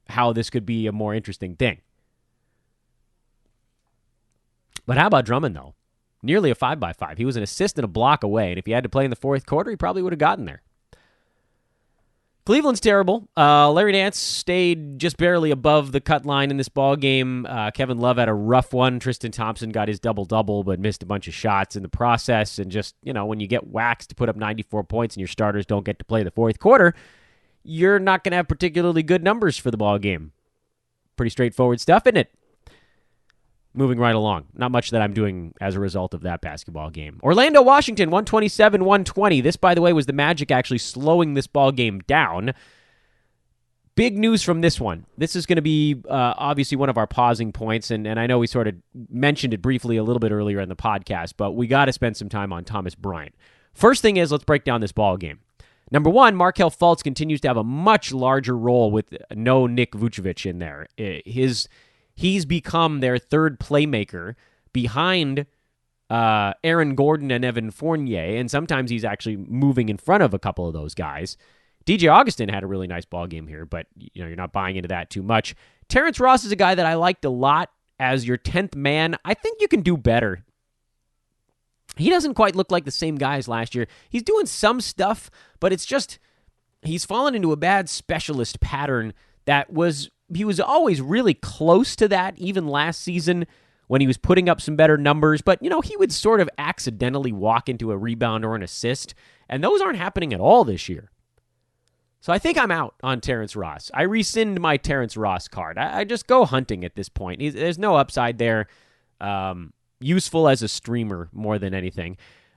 how this could be a more interesting thing. But how about Drummond, though? Nearly a 5x5. He was an assist and a block away, and if he had to play in the fourth quarter, he probably would have gotten there. Cleveland's terrible. Larry Nance stayed just barely above the cut line in this ball game. Kevin Love had a rough one. Tristan Thompson got his double-double, but missed a bunch of shots in the process. And just, when you get waxed to put up 94 points and your starters don't get to play the fourth quarter, you're not going to have particularly good numbers for the ball game. Pretty straightforward stuff, isn't it? Moving right along. Not much that I'm doing as a result of that basketball game. Orlando, Washington, 127-120. This, by the way, was the Magic actually slowing this ball game down. Big news from this one. This is going to be obviously one of our pausing points, and I know we sort of mentioned it briefly a little bit earlier in the podcast, but we got to spend some time on Thomas Bryant. First thing is, let's break down this ball game. Number one, Markelle Fultz continues to have a much larger role with no Nick Vucevic in there. He's become their third playmaker behind Aaron Gordon and Evan Fournier, and sometimes he's actually moving in front of a couple of those guys. DJ Augustin had a really nice ball game here, but you're not buying into that too much. Terrence Ross is a guy that I liked a lot as your 10th man. I think you can do better. He doesn't quite look like the same guy as last year. He's doing some stuff, but it's just he's fallen into a bad specialist pattern that he was always really close to that, even last season when he was putting up some better numbers. But, he would sort of accidentally walk into a rebound or an assist, and those aren't happening at all this year. So I think I'm out on Terrence Ross. I rescind my Terrence Ross card. I just go hunting at this point. There's no upside there. Useful as a streamer more than anything.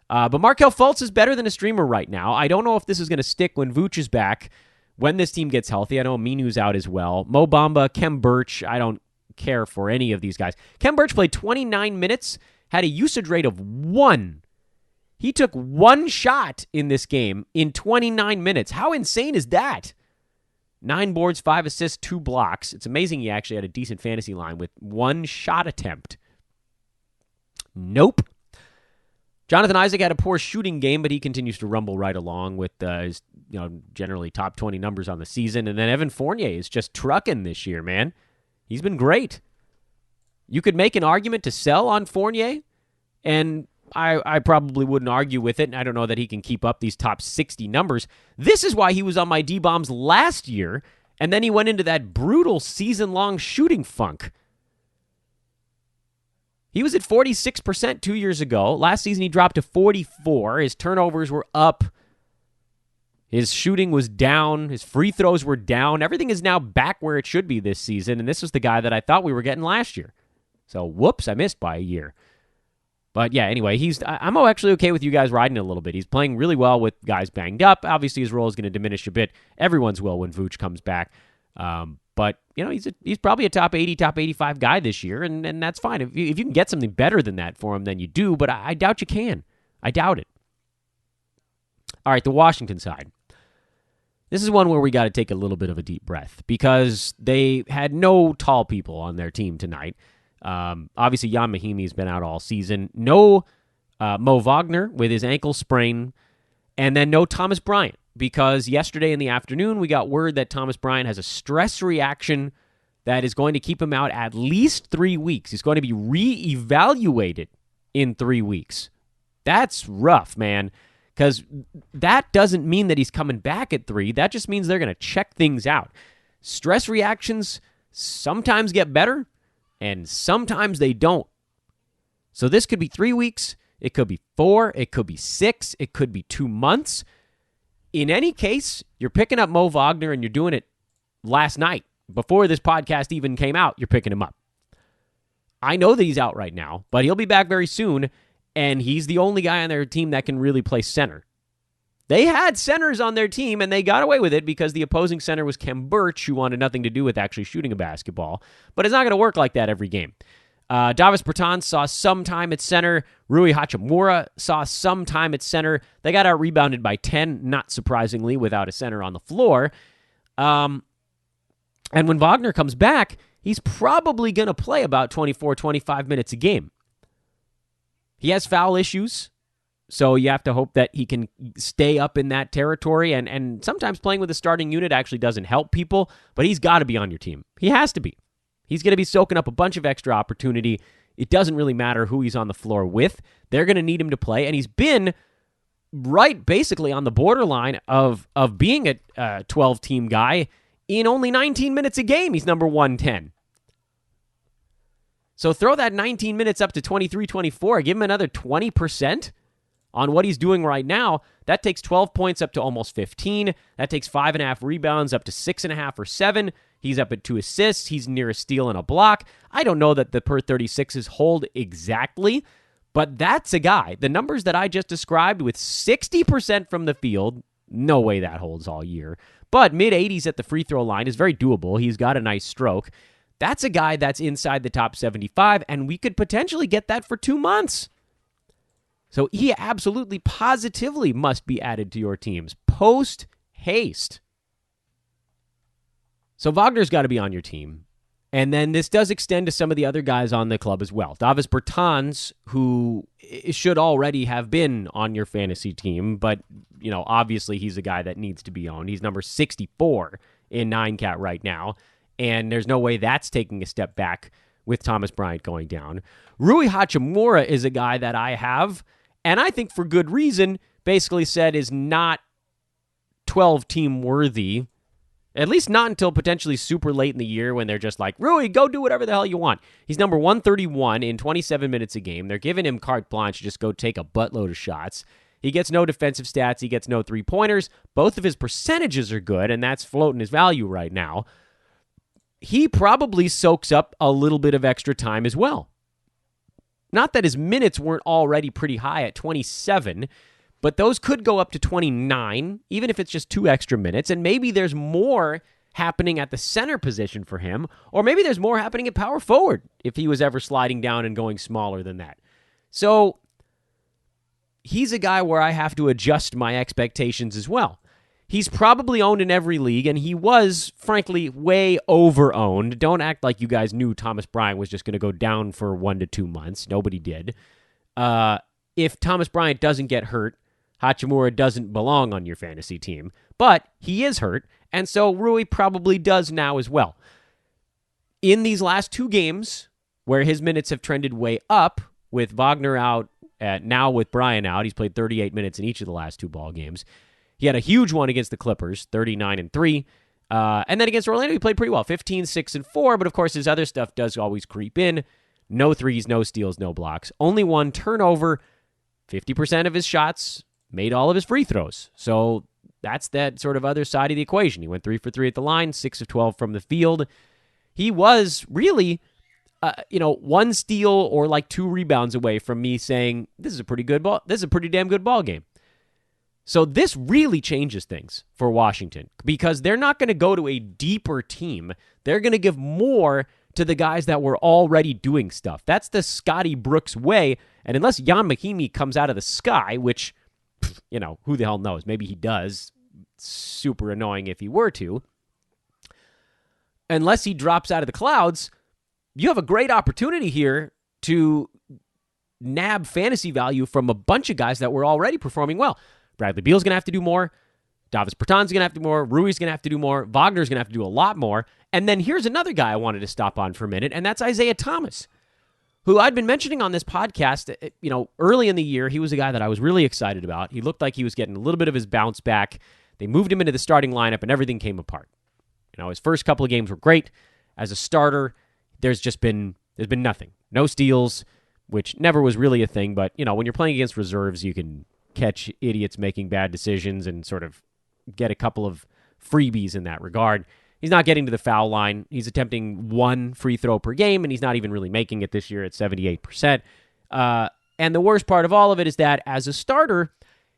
But Markelle Fultz is better than a streamer right now. I don't know if this is going to stick when Vooch is back. When this team gets healthy, I know Aminu's out as well. Mo Bamba, Khem Birch, I don't care for any of these guys. Khem Birch played 29 minutes, had a usage rate of 1. He took 1 shot in this game in 29 minutes. How insane is that? 9 boards, 5 assists, 2 blocks. It's amazing he actually had a decent fantasy line with 1 shot attempt. Nope. Jonathan Isaac had a poor shooting game, but he continues to rumble right along with his generally top 20 numbers on the season. And then Evan Fournier is just trucking this year, man. He's been great. You could make an argument to sell on Fournier, and I probably wouldn't argue with it. And I don't know that he can keep up these top 60 numbers. This is why he was on my D-bombs last year, and then he went into that brutal season-long shooting funk. He was at 46% 2 years ago. Last season, he dropped to 44. His turnovers were up. His shooting was down. His free throws were down. Everything is now back where it should be this season, and this was the guy that I thought we were getting last year. So, whoops, I missed by a year. But, yeah, anyway, I'm actually okay with you guys riding a little bit. He's playing really well with guys banged up. Obviously, his role is going to diminish a bit. Everyone's will when Vooch comes back. But, he's probably a top 80, top 85 guy this year, and that's fine. If you can get something better than that for him, then you do, but I doubt you can. I doubt it. All right, the Washington side. This is one where we got to take a little bit of a deep breath because they had no tall people on their team tonight. Obviously, Jan Mahimi's been out all season. No Mo Wagner with his ankle sprain, and then no Thomas Bryant because yesterday in the afternoon we got word that Thomas Bryant has a stress reaction that is going to keep him out at least 3 weeks. He's going to be reevaluated in 3 weeks. That's rough, man. Because that doesn't mean that he's coming back at 3. That just means they're going to check things out. Stress reactions sometimes get better, and sometimes they don't. So this could be 3 weeks. It could be 4. It could be 6. It could be 2 months. In any case, you're picking up Mo Wagner, and you're doing it last night. Before this podcast even came out, you're picking him up. I know that he's out right now, but he'll be back very soon. And he's the only guy on their team that can really play center. They had centers on their team, and they got away with it because the opposing center was Kem Birch, who wanted nothing to do with actually shooting a basketball. But it's not going to work like that every game. Davis Bertans saw some time at center. Rui Hachimura saw some time at center. They got out-rebounded by 10, not surprisingly, without a center on the floor. And when Wagner comes back, he's probably going to play about 24, 25 minutes a game. He has foul issues, so you have to hope that he can stay up in that territory, and sometimes playing with a starting unit actually doesn't help people, but he's got to be on your team. He has to be. He's going to be soaking up a bunch of extra opportunity. It doesn't really matter who he's on the floor with. They're going to need him to play, and he's been right basically on the borderline of being a 12-team guy in only 19 minutes a game. He's number 110. So throw that 19 minutes up to 23, 24. Give him another 20% on what he's doing right now. That takes 12 points up to almost 15. That takes 5.5 rebounds up to 6.5 or 7. He's up at 2 assists. He's near a steal and a block. I don't know that the per 36s hold exactly, but that's a guy. The numbers that I just described with 60% from the field, no way that holds all year. But mid-80s at the free throw line is very doable. He's got a nice stroke. That's a guy that's inside the top 75, and we could potentially get that for 2 months. So he absolutely, positively must be added to your teams. Post-haste. So Wagner's got to be on your team. And then this does extend to some of the other guys on the club as well. Davis Bertans, who should already have been on your fantasy team, but, obviously he's a guy that needs to be owned. He's number 64 in 9-cat right now. And there's no way that's taking a step back with Thomas Bryant going down. Rui Hachimura is a guy that I have, and I think for good reason, basically said is not 12-team worthy, at least not until potentially super late in the year when they're just like, Rui, go do whatever the hell you want. He's number 131 in 27 minutes a game. They're giving him carte blanche to just go take a buttload of shots. He gets no defensive stats. He gets no three-pointers. Both of his percentages are good, and that's floating his value right now. He probably soaks up a little bit of extra time as well. Not that his minutes weren't already pretty high at 27, but those could go up to 29, even if it's just 2 extra minutes, and maybe there's more happening at the center position for him, or maybe there's more happening at power forward if he was ever sliding down and going smaller than that. So he's a guy where I have to adjust my expectations as well. He's probably owned in every league, and he was, frankly, way over-owned. Don't act like you guys knew Thomas Bryant was just going to go down for 1 to 2 months. Nobody did. If Thomas Bryant doesn't get hurt, Hachimura doesn't belong on your fantasy team. But he is hurt, and so Rui probably does now as well. In these last 2 games, where his minutes have trended way up, with Wagner out, now with Bryant out, he's played 38 minutes in each of the last 2 ball games. He had a huge one against the Clippers, 39-3. And then against Orlando, he played pretty well, 15, 6, and 4. But of course, his other stuff does always creep in. no threes, no steals, no blocks. Only one turnover, 50% of his shots, made all of his free throws. So that's that sort of other side of the equation. He went 3 for 3 at the line, 6 of 12 from the field. He was really, one steal or like 2 rebounds away from me saying, this is a pretty damn good ball game. So this really changes things for Washington because they're not going to go to a deeper team. They're going to give more to the guys that were already doing stuff. That's the Scotty Brooks way. And unless Jan Mahimi comes out of the sky, which, who the hell knows? Maybe he does. Super annoying if he were to. Unless he drops out of the clouds, you have a great opportunity here to nab fantasy value from a bunch of guys that were already performing well. Bradley Beal's going to have to do more. Davis Bertans going to have to do more. Rui's going to have to do more. Wagner's going to have to do a lot more. And then here's another guy I wanted to stop on for a minute, and that's Isaiah Thomas, who I'd been mentioning on this podcast. Early in the year, he was a guy that I was really excited about. He looked like he was getting a little bit of his bounce back. They moved him into the starting lineup, and everything came apart. His first couple of games were great. As a starter, there's been nothing. No steals, which never was really a thing, but, when you're playing against reserves, you can catch idiots making bad decisions and sort of get a couple of freebies in that regard. He's not getting to the foul line. He's attempting 1 free throw per game, and he's not even really making it this year at 78%. And the worst part of all of it is that as a starter,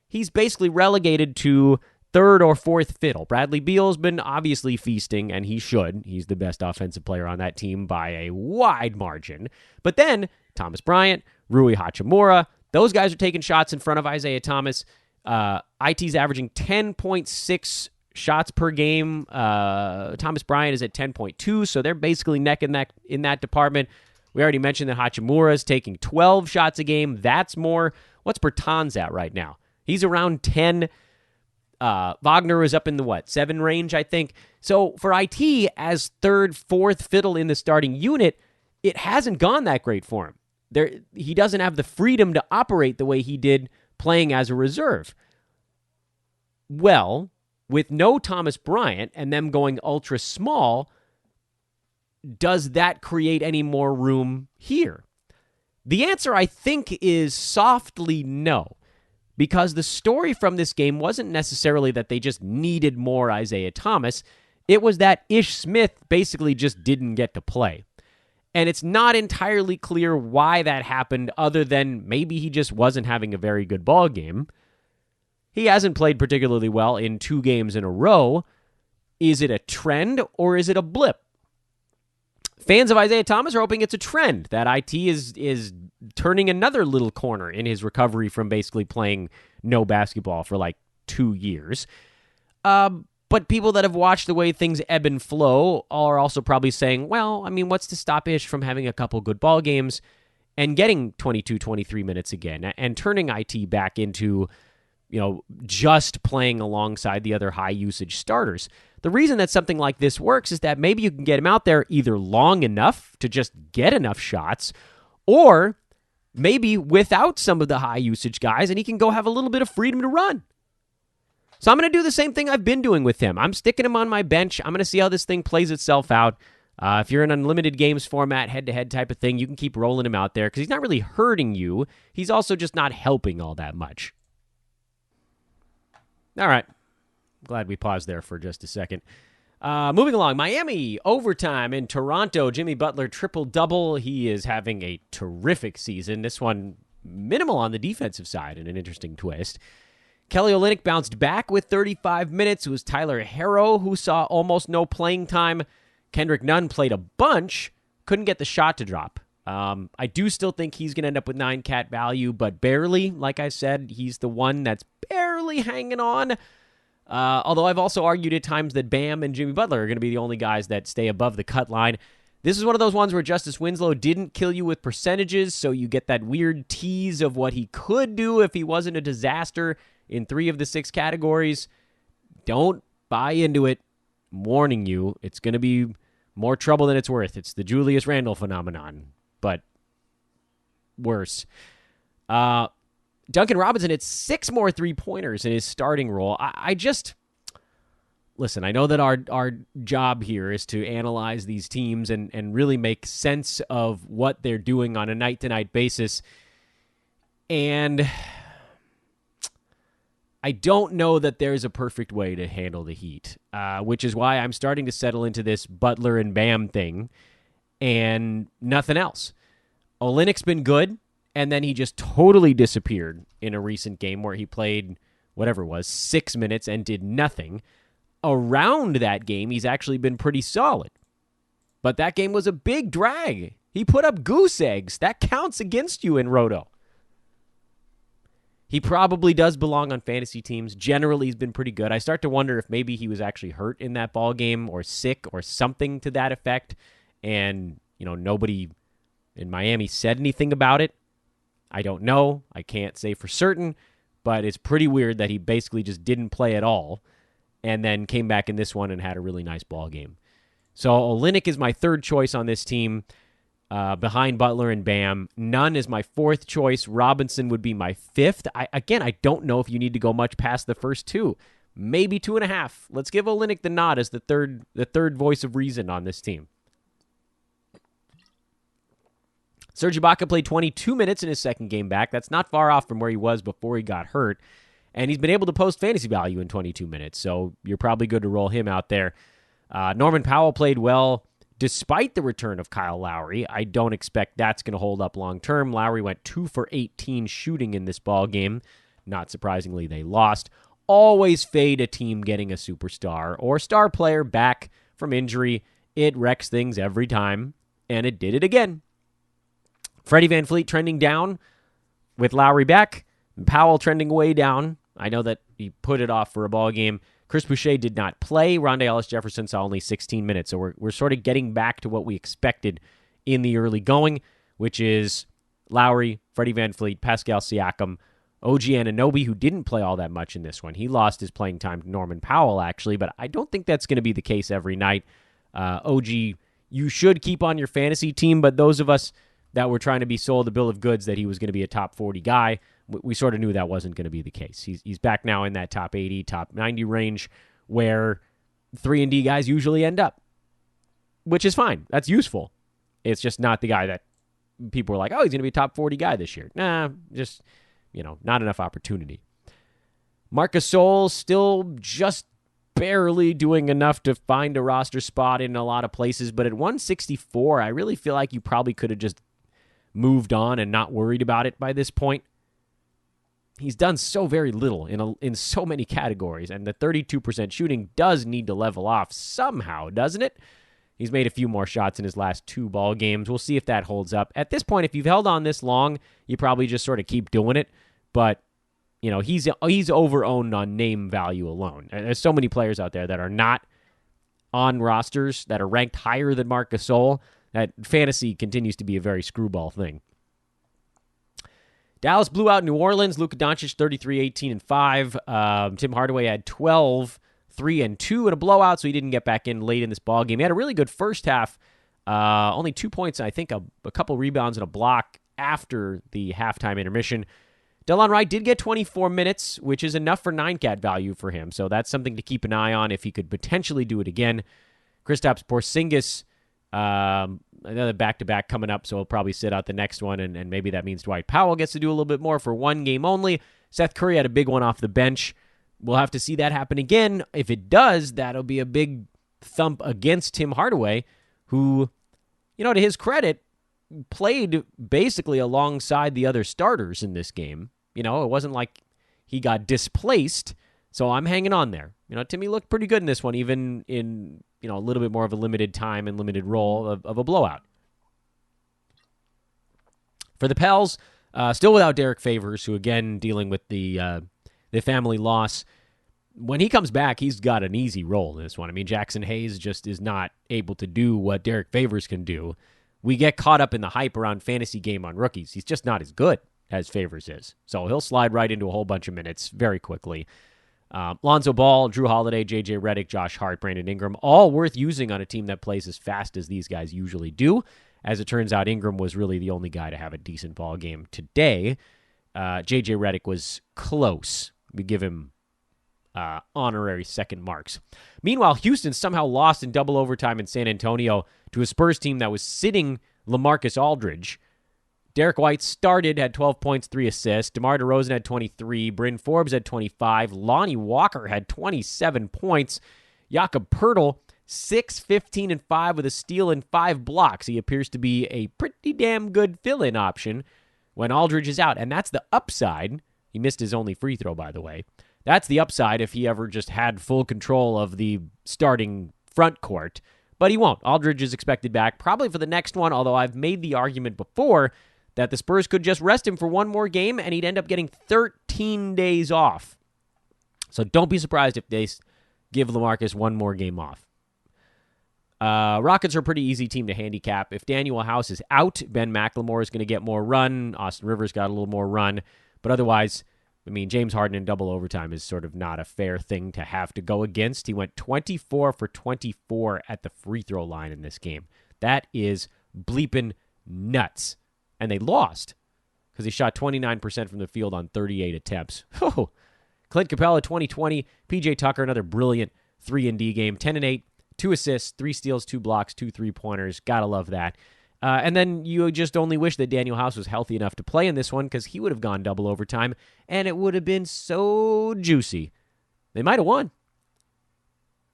he's basically relegated to 3rd or 4th fiddle. Bradley Beal's been obviously feasting, and he should. He's the best offensive player on that team by a wide margin. But then Thomas Bryant, Rui Hachimura, those guys are taking shots in front of Isaiah Thomas. IT's averaging 10.6 shots per game. Thomas Bryant is at 10.2, so they're basically neck and neck in that department. We already mentioned that Hachimura is taking 12 shots a game. That's more. What's Bertans at right now? He's around 10. Wagner is up in the 7 range, I think. So for IT, as 3rd, 4th fiddle in the starting unit, it hasn't gone that great for him. He doesn't have the freedom to operate the way he did playing as a reserve. Well, with no Thomas Bryant and them going ultra small, does that create any more room here? The answer, I think, is softly no. Because the story from this game wasn't necessarily that they just needed more Isaiah Thomas. It was that Ish Smith basically just didn't get to play. And it's not entirely clear why that happened other than maybe he just wasn't having a very good ball game. He hasn't played particularly well in 2 games in a row. Is it a trend or is it a blip? Fans of Isaiah Thomas are hoping it's a trend, that IT is turning another little corner in his recovery from basically playing no basketball for like 2 years. But people that have watched the way things ebb and flow are also probably saying, well, I mean, what's to stop Ish from having a couple good ball games and getting 22, 23 minutes again and turning IT back into, just playing alongside the other high-usage starters? The reason that something like this works is that maybe you can get him out there either long enough to just get enough shots, or maybe without some of the high-usage guys, and he can go have a little bit of freedom to run. So I'm going to do the same thing I've been doing with him. I'm sticking him on my bench. I'm going to see how this thing plays itself out. If you're in unlimited games format, head-to-head type of thing, you can keep rolling him out there because he's not really hurting you. He's also just not helping all that much. All right. Glad we paused there for just a second. Moving along, Miami overtime in Toronto. Jimmy Butler triple-double. He is having a terrific season. This one minimal on the defensive side in an interesting twist. Kelly Olynyk bounced back with 35 minutes. It was Tyler Herro who saw almost no playing time. Kendrick Nunn played a bunch, couldn't get the shot to drop. I do still think he's going to end up with 9 cat value, but barely. Like I said, he's the one that's barely hanging on. Although I've also argued at times that Bam and Jimmy Butler are going to be the only guys that stay above the cut line. This is one of those ones where Justice Winslow didn't kill you with percentages, so you get that weird tease of what he could do if he wasn't a disaster in 3 of the 6 categories. Don't buy into it. I'm warning you, it's going to be more trouble than it's worth. It's the Julius Randle phenomenon, but worse. Duncan Robinson had 6 more 3-pointers in his starting role. listen, I know that our job here is to analyze these teams and really make sense of what they're doing on a night-to-night basis. And I don't know that there's a perfect way to handle the Heat, which is why I'm starting to settle into this Butler and Bam thing and nothing else. Olynyk's been good, and then he just totally disappeared in a recent game where he played whatever it was, 6 minutes and did nothing. Around that game, he's actually been pretty solid. But that game was a big drag. He put up goose eggs. That counts against you in Roto. He probably does belong on fantasy teams. Generally, he's been pretty good. I start to wonder if maybe he was actually hurt in that ball game or sick or something to that effect. And, nobody in Miami said anything about it. I don't know. I can't say for certain. But it's pretty weird that he basically just didn't play at all and then came back in this one and had a really nice ball game. So Olynyk is my third choice on this team behind Butler and Bam. Nunn is my fourth choice. Robinson would be my fifth. I don't know if you need to go much past the first two. Maybe 2.5. Let's give Olynyk the nod as the third voice of reason on this team. Serge Ibaka played 22 minutes in his second game back. That's not far off from where he was before he got hurt. And he's been able to post fantasy value in 22 minutes, so you're probably good to roll him out there. Norman Powell played well despite the return of Kyle Lowry. I don't expect that's going to hold up long term. Lowry went 2 for 18 shooting in this ball game. Not surprisingly, they lost. Always fade a team getting a superstar or star player back from injury. It wrecks things every time, and it did it again. Freddie VanVleet trending down with Lowry back. Powell trending way down. I know that he put it off for a ball game. Chris Boucher did not play. Rondé Ellis-Jefferson saw only 16 minutes. So we're sort of getting back to what we expected in the early going, which is Lowry, Freddie VanVleet, Pascal Siakam, OG Anunoby, who didn't play all that much in this one. He lost his playing time to Norman Powell, actually, but I don't think that's going to be the case every night. OG, you should keep on your fantasy team, but those of us that were trying to be sold the bill of goods that he was going to be a top 40 guy, we sort of knew that wasn't going to be the case. He's back now in that top 80, top 90 range where 3-and-D guys usually end up, which is fine. That's useful. It's just not the guy that people were like, oh, he's going to be a top 40 guy this year. Nah, just, not enough opportunity. Marc Gasol still just barely doing enough to find a roster spot in a lot of places, but at 164, I really feel like you probably could have just moved on and not worried about it by this point. He's done so very little in so many categories, and the 32% shooting does need to level off somehow, doesn't it? He's made a few more shots in his last 2 ball games. We'll see if that holds up. At this point, if you've held on this long, you probably just sort of keep doing it, but he's over-owned on name value alone. And there's so many players out there that are not on rosters that are ranked higher than Marc Gasol that fantasy continues to be a very screwball thing. Dallas blew out New Orleans. Luka Doncic, 33, 18, and 5. Tim Hardaway had 12, 3, and 2 in a blowout, so he didn't get back in late in this ball game. He had a really good first half. Only 2 points, I think a couple rebounds and a block after the halftime intermission. Delon Wright did get 24 minutes, which is enough for 9-cat value for him, so that's something to keep an eye on if he could potentially do it again. Kristaps Porzingis, another back-to-back coming up, so he'll probably sit out the next one, and maybe that means Dwight Powell gets to do a little bit more for one game only. Seth Curry had a big one off the bench. We'll have to see that happen again. If it does, that'll be a big thump against Tim Hardaway, who, to his credit, played basically alongside the other starters in this game. It wasn't like he got displaced, so I'm hanging on there. Timmy looked pretty good in this one, even in a little bit more of a limited time and limited role of a blowout. For the Pels, still without Derek Favors, who again dealing with the family loss. When he comes back, he's got an easy role in this one. I mean, Jackson Hayes just is not able to do what Derek Favors can do. We get caught up in the hype around fantasy game on rookies. He's just not as good as Favors is. So he'll slide right into a whole bunch of minutes very quickly. Lonzo Ball, Drew Holiday, J.J. Redick, Josh Hart, Brandon Ingram, all worth using on a team that plays as fast as these guys usually do. As it turns out, Ingram was really the only guy to have a decent ball game today. J.J. Redick was close. We give him honorary second marks. Meanwhile, Houston somehow lost in double overtime in San Antonio to a Spurs team that was sitting LaMarcus Aldridge. Derek White started, had 12 points, 3 assists. DeMar DeRozan had 23. Bryn Forbes had 25. Lonnie Walker had 27 points. Jakob Poeltl, 6, 15, and 5 with a steal and 5 blocks. He appears to be a pretty damn good fill-in option when Aldridge is out. And that's the upside. He missed his only free throw, by the way. That's the upside if he ever just had full control of the starting front court. But he won't. Aldridge is expected back probably for the next one, although I've made the argument before that the Spurs could just rest him for one more game and he'd end up getting 13 days off. So don't be surprised if they give LaMarcus one more game off. Rockets are a pretty easy team to handicap. If Daniel House is out, Ben McLemore is going to get more run. Austin Rivers got a little more run. But otherwise, I mean, James Harden in double overtime is sort of not a fair thing to have to go against. He went 24 for 24 at the free throw line in this game. That is bleeping nuts. And they lost because he shot 29% from the field on 38 attempts. Oh, Clint Capella, 2020. PJ Tucker, another brilliant 3-and-D game. 10 and 8, 2 assists, 3 steals, 2 blocks, 2 3-pointers. Gotta love that. And then you just only wish that Daniel House was healthy enough to play in this one because he would have gone double overtime, and it would have been so juicy. They might have won.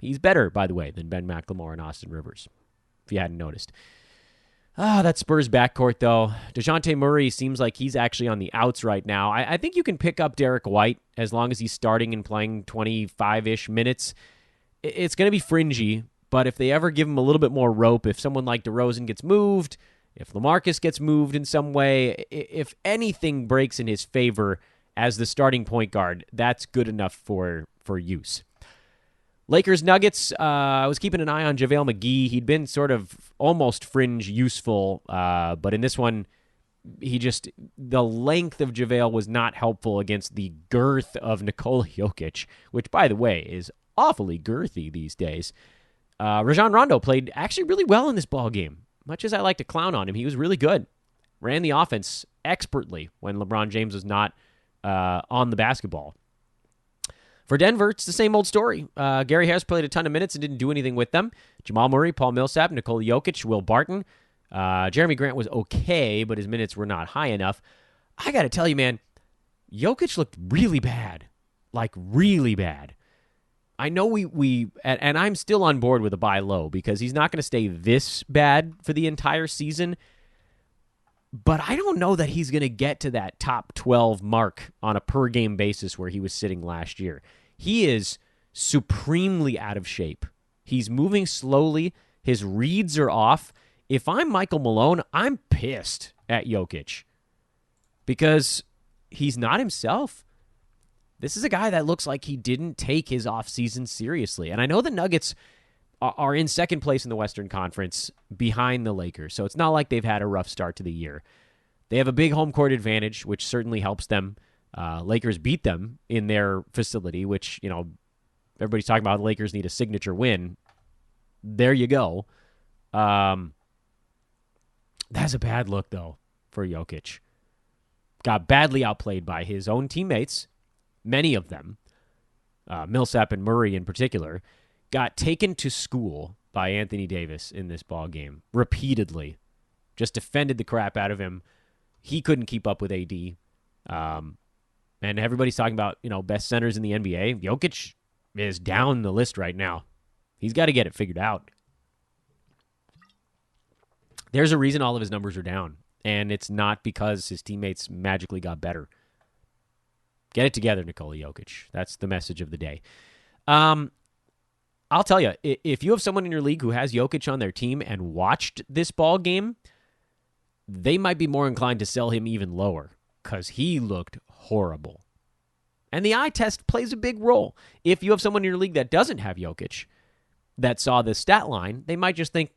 He's better, by the way, than Ben McLemore and Austin Rivers, if you hadn't noticed. That Spurs backcourt, though. DeJounte Murray seems like he's actually on the outs right now. I think you can pick up Derek White as long as he's starting and playing 25-ish minutes. It's going to be fringy, but if they ever give him a little bit more rope, if someone like DeRozan gets moved, if LaMarcus gets moved in some way, if anything breaks in his favor as the starting point guard, that's good enough for use. Lakers Nuggets, I was keeping an eye on JaVale McGee. He'd been sort of almost fringe useful, but in this one, the length of JaVale was not helpful against the girth of Nikola Jokic, which, by the way, is awfully girthy these days. Rajon Rondo played actually really well in this ball game. Much as I like to clown on him, he was really good. Ran the offense expertly when LeBron James was not on the basketball. For Denver, it's the same old story. Gary Harris played a ton of minutes and didn't do anything with them. Jamal Murray, Paul Millsap, Nikola Jokic, Will Barton. Jeremy Grant was okay, but his minutes were not high enough. I got to tell you, man, Jokic looked really bad. Like, really bad. I know and I'm still on board with a buy low because he's not going to stay this bad for the entire season. But I don't know that he's going to get to that top 12 mark on a per-game basis where he was sitting last year. He is supremely out of shape. He's moving slowly. His reads are off. If I'm Michael Malone, I'm pissed at Jokic because he's not himself. This is a guy that looks like he didn't take his offseason seriously. And I know the Nuggets are in second place in the Western Conference behind the Lakers, so it's not like they've had a rough start to the year. They have a big home court advantage, which certainly helps them. Lakers beat them in their facility, which, everybody's talking about the Lakers need a signature win. There you go. That's a bad look, though, for Jokic. Got badly outplayed by his own teammates, many of them, Millsap and Murray in particular, got taken to school by Anthony Davis in this ball game repeatedly. Just defended the crap out of him. He couldn't keep up with AD. And everybody's talking about, best centers in the NBA. Jokic is down the list right now. He's got to get it figured out. There's a reason all of his numbers are down, and it's not because his teammates magically got better. Get it together, Nikola Jokic. That's the message of the day. I'll tell you, if you have someone in your league who has Jokic on their team and watched this ball game, they might be more inclined to sell him even lower because he looked horrible. And the eye test plays a big role. If you have someone in your league that doesn't have Jokic that saw the stat line, they might just think,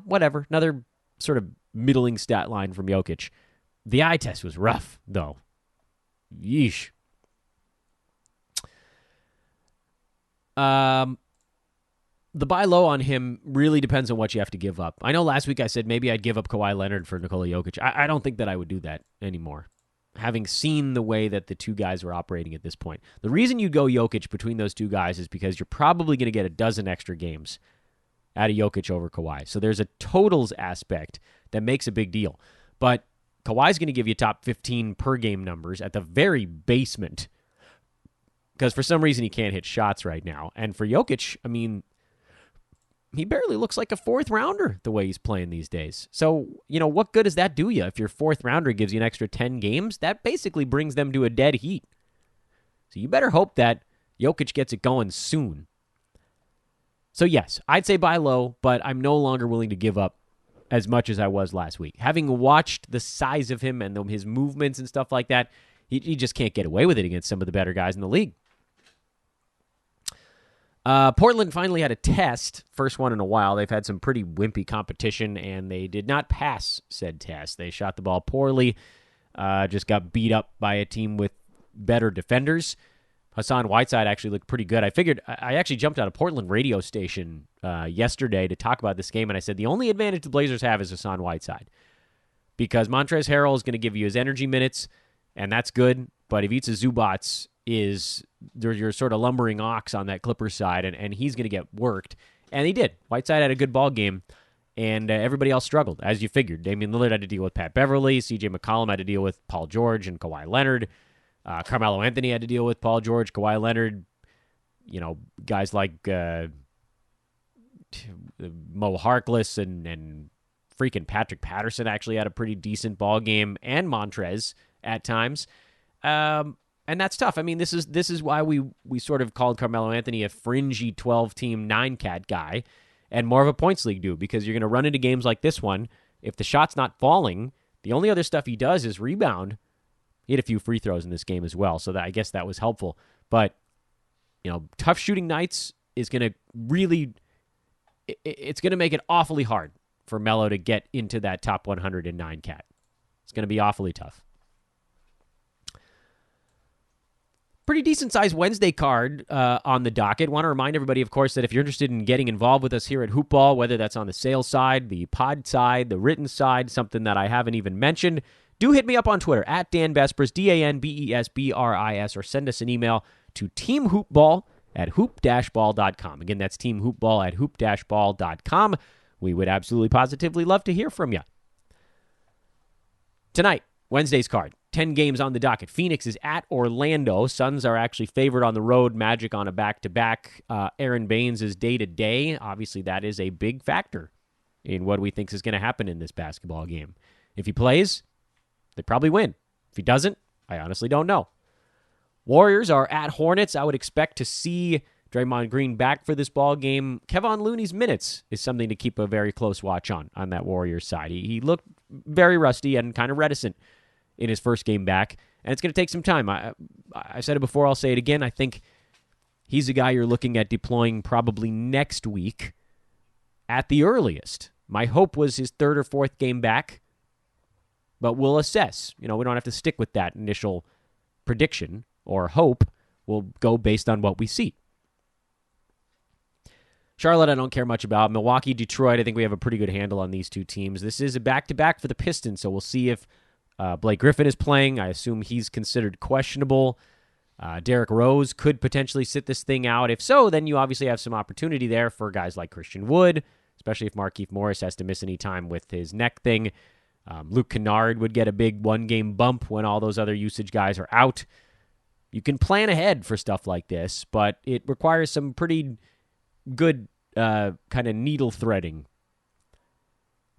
whatever, another sort of middling stat line from Jokic. The eye test was rough, though. Yeesh. The buy low on him really depends on what you have to give up. I know last week I said maybe I'd give up Kawhi Leonard for Nikola Jokic. I don't think that I would do that anymore. having seen the way that the two guys were operating at this point. The reason you go Jokic between those two guys is because you're probably going to get a dozen extra games out of Jokic over Kawhi. So there's a totals aspect that makes a big deal. But Kawhi's going to give you top 15 per game numbers at the very basement because for some reason he can't hit shots right now. And for Jokic, I mean, he barely looks like a fourth rounder the way he's playing these days. So, what good does that do you if your fourth rounder gives you an extra 10 games? That basically brings them to a dead heat. So you better hope that Jokic gets it going soon. So yes, I'd say buy low, but I'm no longer willing to give up as much as I was last week. Having watched the size of him and his movements and stuff like that, he just can't get away with it against some of the better guys in the league. Portland finally had a test, first one in a while. They've had some pretty wimpy competition, and they did not pass said test. They shot the ball poorly, just got beat up by a team with better defenders. Hassan Whiteside actually looked pretty good. I actually jumped on a Portland radio station yesterday to talk about this game, and I said the only advantage the Blazers have is Hassan Whiteside because Montrezl Harrell is going to give you his energy minutes, and that's good, but Ivica Zubats is your sort of lumbering ox on that Clippers side, and he's going to get worked. And he did. Whiteside had a good ball game, and everybody else struggled, as you figured. Damian Lillard had to deal with Pat Beverly. C.J. McCollum had to deal with Paul George and Kawhi Leonard. Carmelo Anthony had to deal with Paul George, Kawhi Leonard. Guys like Mo Harkless and freaking Patrick Patterson actually had a pretty decent ball game, and Montrez at times. And that's tough. I mean, this is why we sort of called Carmelo Anthony a fringy 12-team 9-cat guy and more of a points league dude because you're going to run into games like this one. If the shot's not falling, the only other stuff he does is rebound. He had a few free throws in this game as well, so I guess that was helpful. But, tough shooting nights is going to really – it's going to make it awfully hard for Melo to get into that top 109 cat. It's going to be awfully tough. Pretty decent-sized Wednesday card on the docket. Want to remind everybody, of course, that if you're interested in getting involved with us here at Hoop Ball, whether that's on the sales side, the pod side, the written side, something that I haven't even mentioned, do hit me up on Twitter, at Dan Bespris, DanBesBris, or send us an email to teamhoopball@hoop-ball.com. Again, that's teamhoopball@hoop-ball.com. We would absolutely positively love to hear from you. Tonight, Wednesday's card. 10 games on the docket. Phoenix is at Orlando. Suns are actually favored on the road. Magic on a back-to-back. Aaron Baines is day-to-day. Obviously, that is a big factor in what we think is going to happen in this basketball game. If he plays, they probably win. If he doesn't, I honestly don't know. Warriors are at Hornets. I would expect to see Draymond Green back for this ball game. Kevon Looney's minutes is something to keep a very close watch on that Warriors side. He looked very rusty and kind of reticent in his first game back, and it's going to take some time. I said it before, I'll say it again. I think he's a guy you're looking at deploying probably next week at the earliest. My hope was his third or fourth game back, but we'll assess. We don't have to stick with that initial prediction or hope. We'll go based on what we see. Charlotte, I don't care much about. Milwaukee, Detroit, I think we have a pretty good handle on these two teams. This is a back-to-back for the Pistons, so we'll see if Blake Griffin is playing. I assume he's considered questionable. Derrick Rose could potentially sit this thing out. If so, then you obviously have some opportunity there for guys like Christian Wood, especially if Markieff Morris has to miss any time with his neck thing. Luke Kennard would get a big one-game bump when all those other usage guys are out. You can plan ahead for stuff like this, but it requires some pretty good kind of needle threading.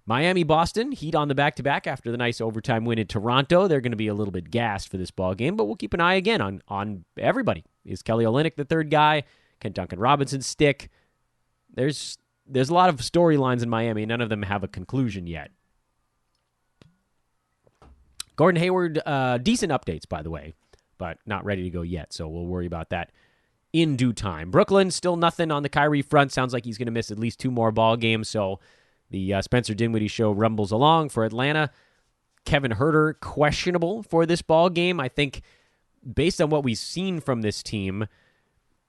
Miami, Boston, Heat on the back-to-back after the nice overtime win in Toronto. They're going to be a little bit gassed for this ball game, but we'll keep an eye again on everybody. Is Kelly Olynyk the third guy? Can Duncan Robinson stick? There's a lot of storylines in Miami. None of them have a conclusion yet. Gordon Hayward, decent updates, by the way, but not ready to go yet, so we'll worry about that in due time. Brooklyn, still nothing on the Kyrie front. Sounds like he's going to miss at least 2 more ball games, so the Spencer Dinwiddie show rumbles along for Atlanta. Kevin Huerter, questionable for this ball game. I think based on what we've seen from this team,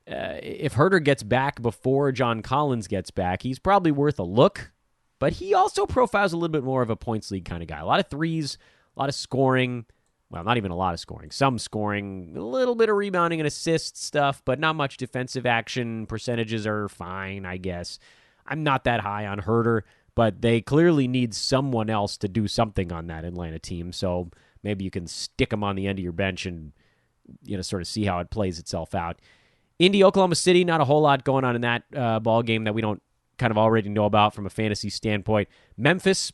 if Huerter gets back before John Collins gets back, he's probably worth a look. But he also profiles a little bit more of a points league kind of guy. A lot of threes, a lot of scoring, well, not even a lot of scoring. Some scoring, a little bit of rebounding and assist stuff, but not much defensive action. Percentages are fine, I guess. I'm not that high on Herter, but they clearly need someone else to do something on that Atlanta team. So maybe you can stick them on the end of your bench and sort of see how it plays itself out. Indy, Oklahoma City, not a whole lot going on in that ball game that we don't kind of already know about from a fantasy standpoint. Memphis,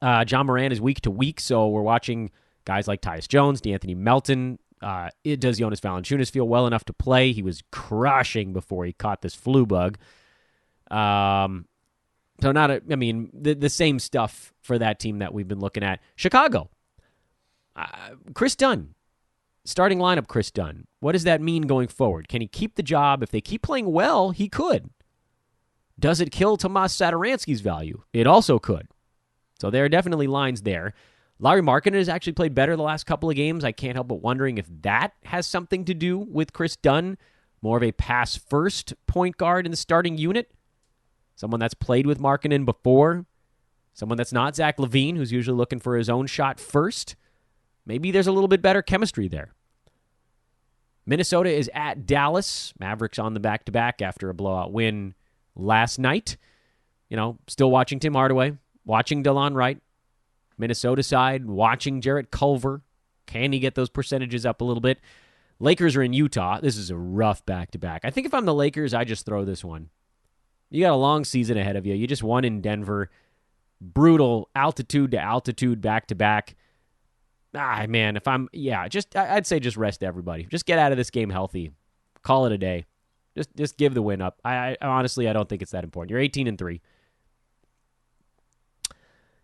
John Moran is week to week, so we're watching guys like Tyus Jones, DeAnthony Melton. Does Jonas Valanciunas feel well enough to play? He was crushing before he caught this flu bug. So the same stuff for that team that we've been looking at. Chicago, Chris Dunn. Starting lineup, Chris Dunn. What does that mean going forward? Can he keep the job? If they keep playing well, he could. Does it kill Tomas Satoransky's value? It also could. So there are definitely lines there. Lauri Markkanen has actually played better the last couple of games. I can't help but wondering if that has something to do with Chris Dunn, more of a pass-first point guard in the starting unit. Someone that's played with Markkanen before. Someone that's not Zach LaVine, who's usually looking for his own shot first. Maybe there's a little bit better chemistry there. Minnesota is at Dallas. Mavericks on the back-to-back after a blowout win last night. Still watching Tim Hardaway, watching DeLon Wright. Minnesota side, watching Jarrett Culver. Can he get those percentages up a little bit? Lakers are in Utah. This is a rough back-to-back. I think if I'm the Lakers, I just throw this one. You got a long season ahead of you. You just won in Denver. Brutal altitude-to-altitude back-to-back. Man, I'd say just rest everybody. Just get out of this game healthy. Call it a day. Just give the win up. I honestly, I don't think it's that important. You're 18-3.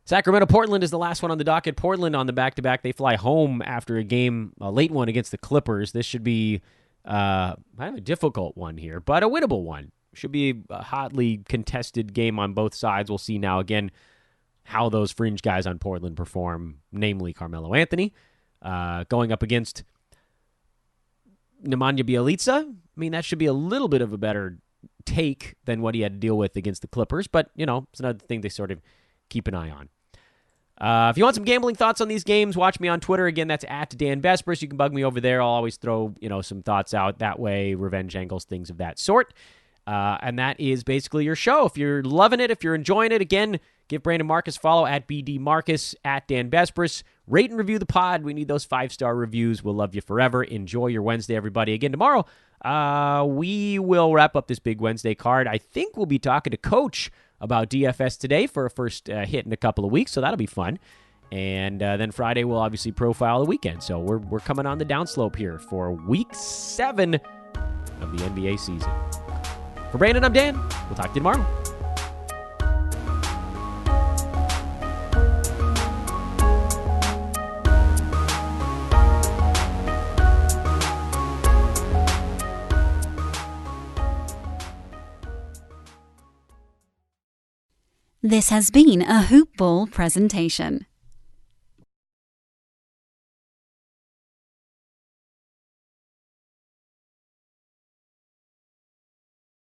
Sacramento, Portland is the last one on the docket. Portland on the back-to-back. They fly home after a game, a late one against the Clippers. This should be kind of a difficult one here, but a winnable one. Should be a hotly contested game on both sides. We'll see now again how those fringe guys on Portland perform, namely Carmelo Anthony, going up against Nemanja Bjelica. That should be a little bit of a better take than what he had to deal with against the Clippers, but, it's another thing they sort of keep an eye on. If you want some gambling thoughts on these games, watch me on Twitter. Again, that's at Dan Vespers. You can bug me over there. I'll always throw, some thoughts out that way, revenge angles, things of that sort. And that is basically your show. If you're loving it, if you're enjoying it, again, give Brandon Marcus a follow at BD Marcus, at Dan Vespers. Rate and review the pod. We need those 5-star reviews. We'll love you forever. Enjoy your Wednesday, everybody. Again, tomorrow, we will wrap up this big Wednesday card. I think we'll be talking to Coach about DFS today for a first hit in a couple of weeks, so that'll be fun. And then Friday, we'll obviously profile the weekend. So we're coming on the downslope here for Week 7 of the NBA season. For Brandon, I'm Dan. We'll talk to you tomorrow. This has been a Hoop Ball presentation.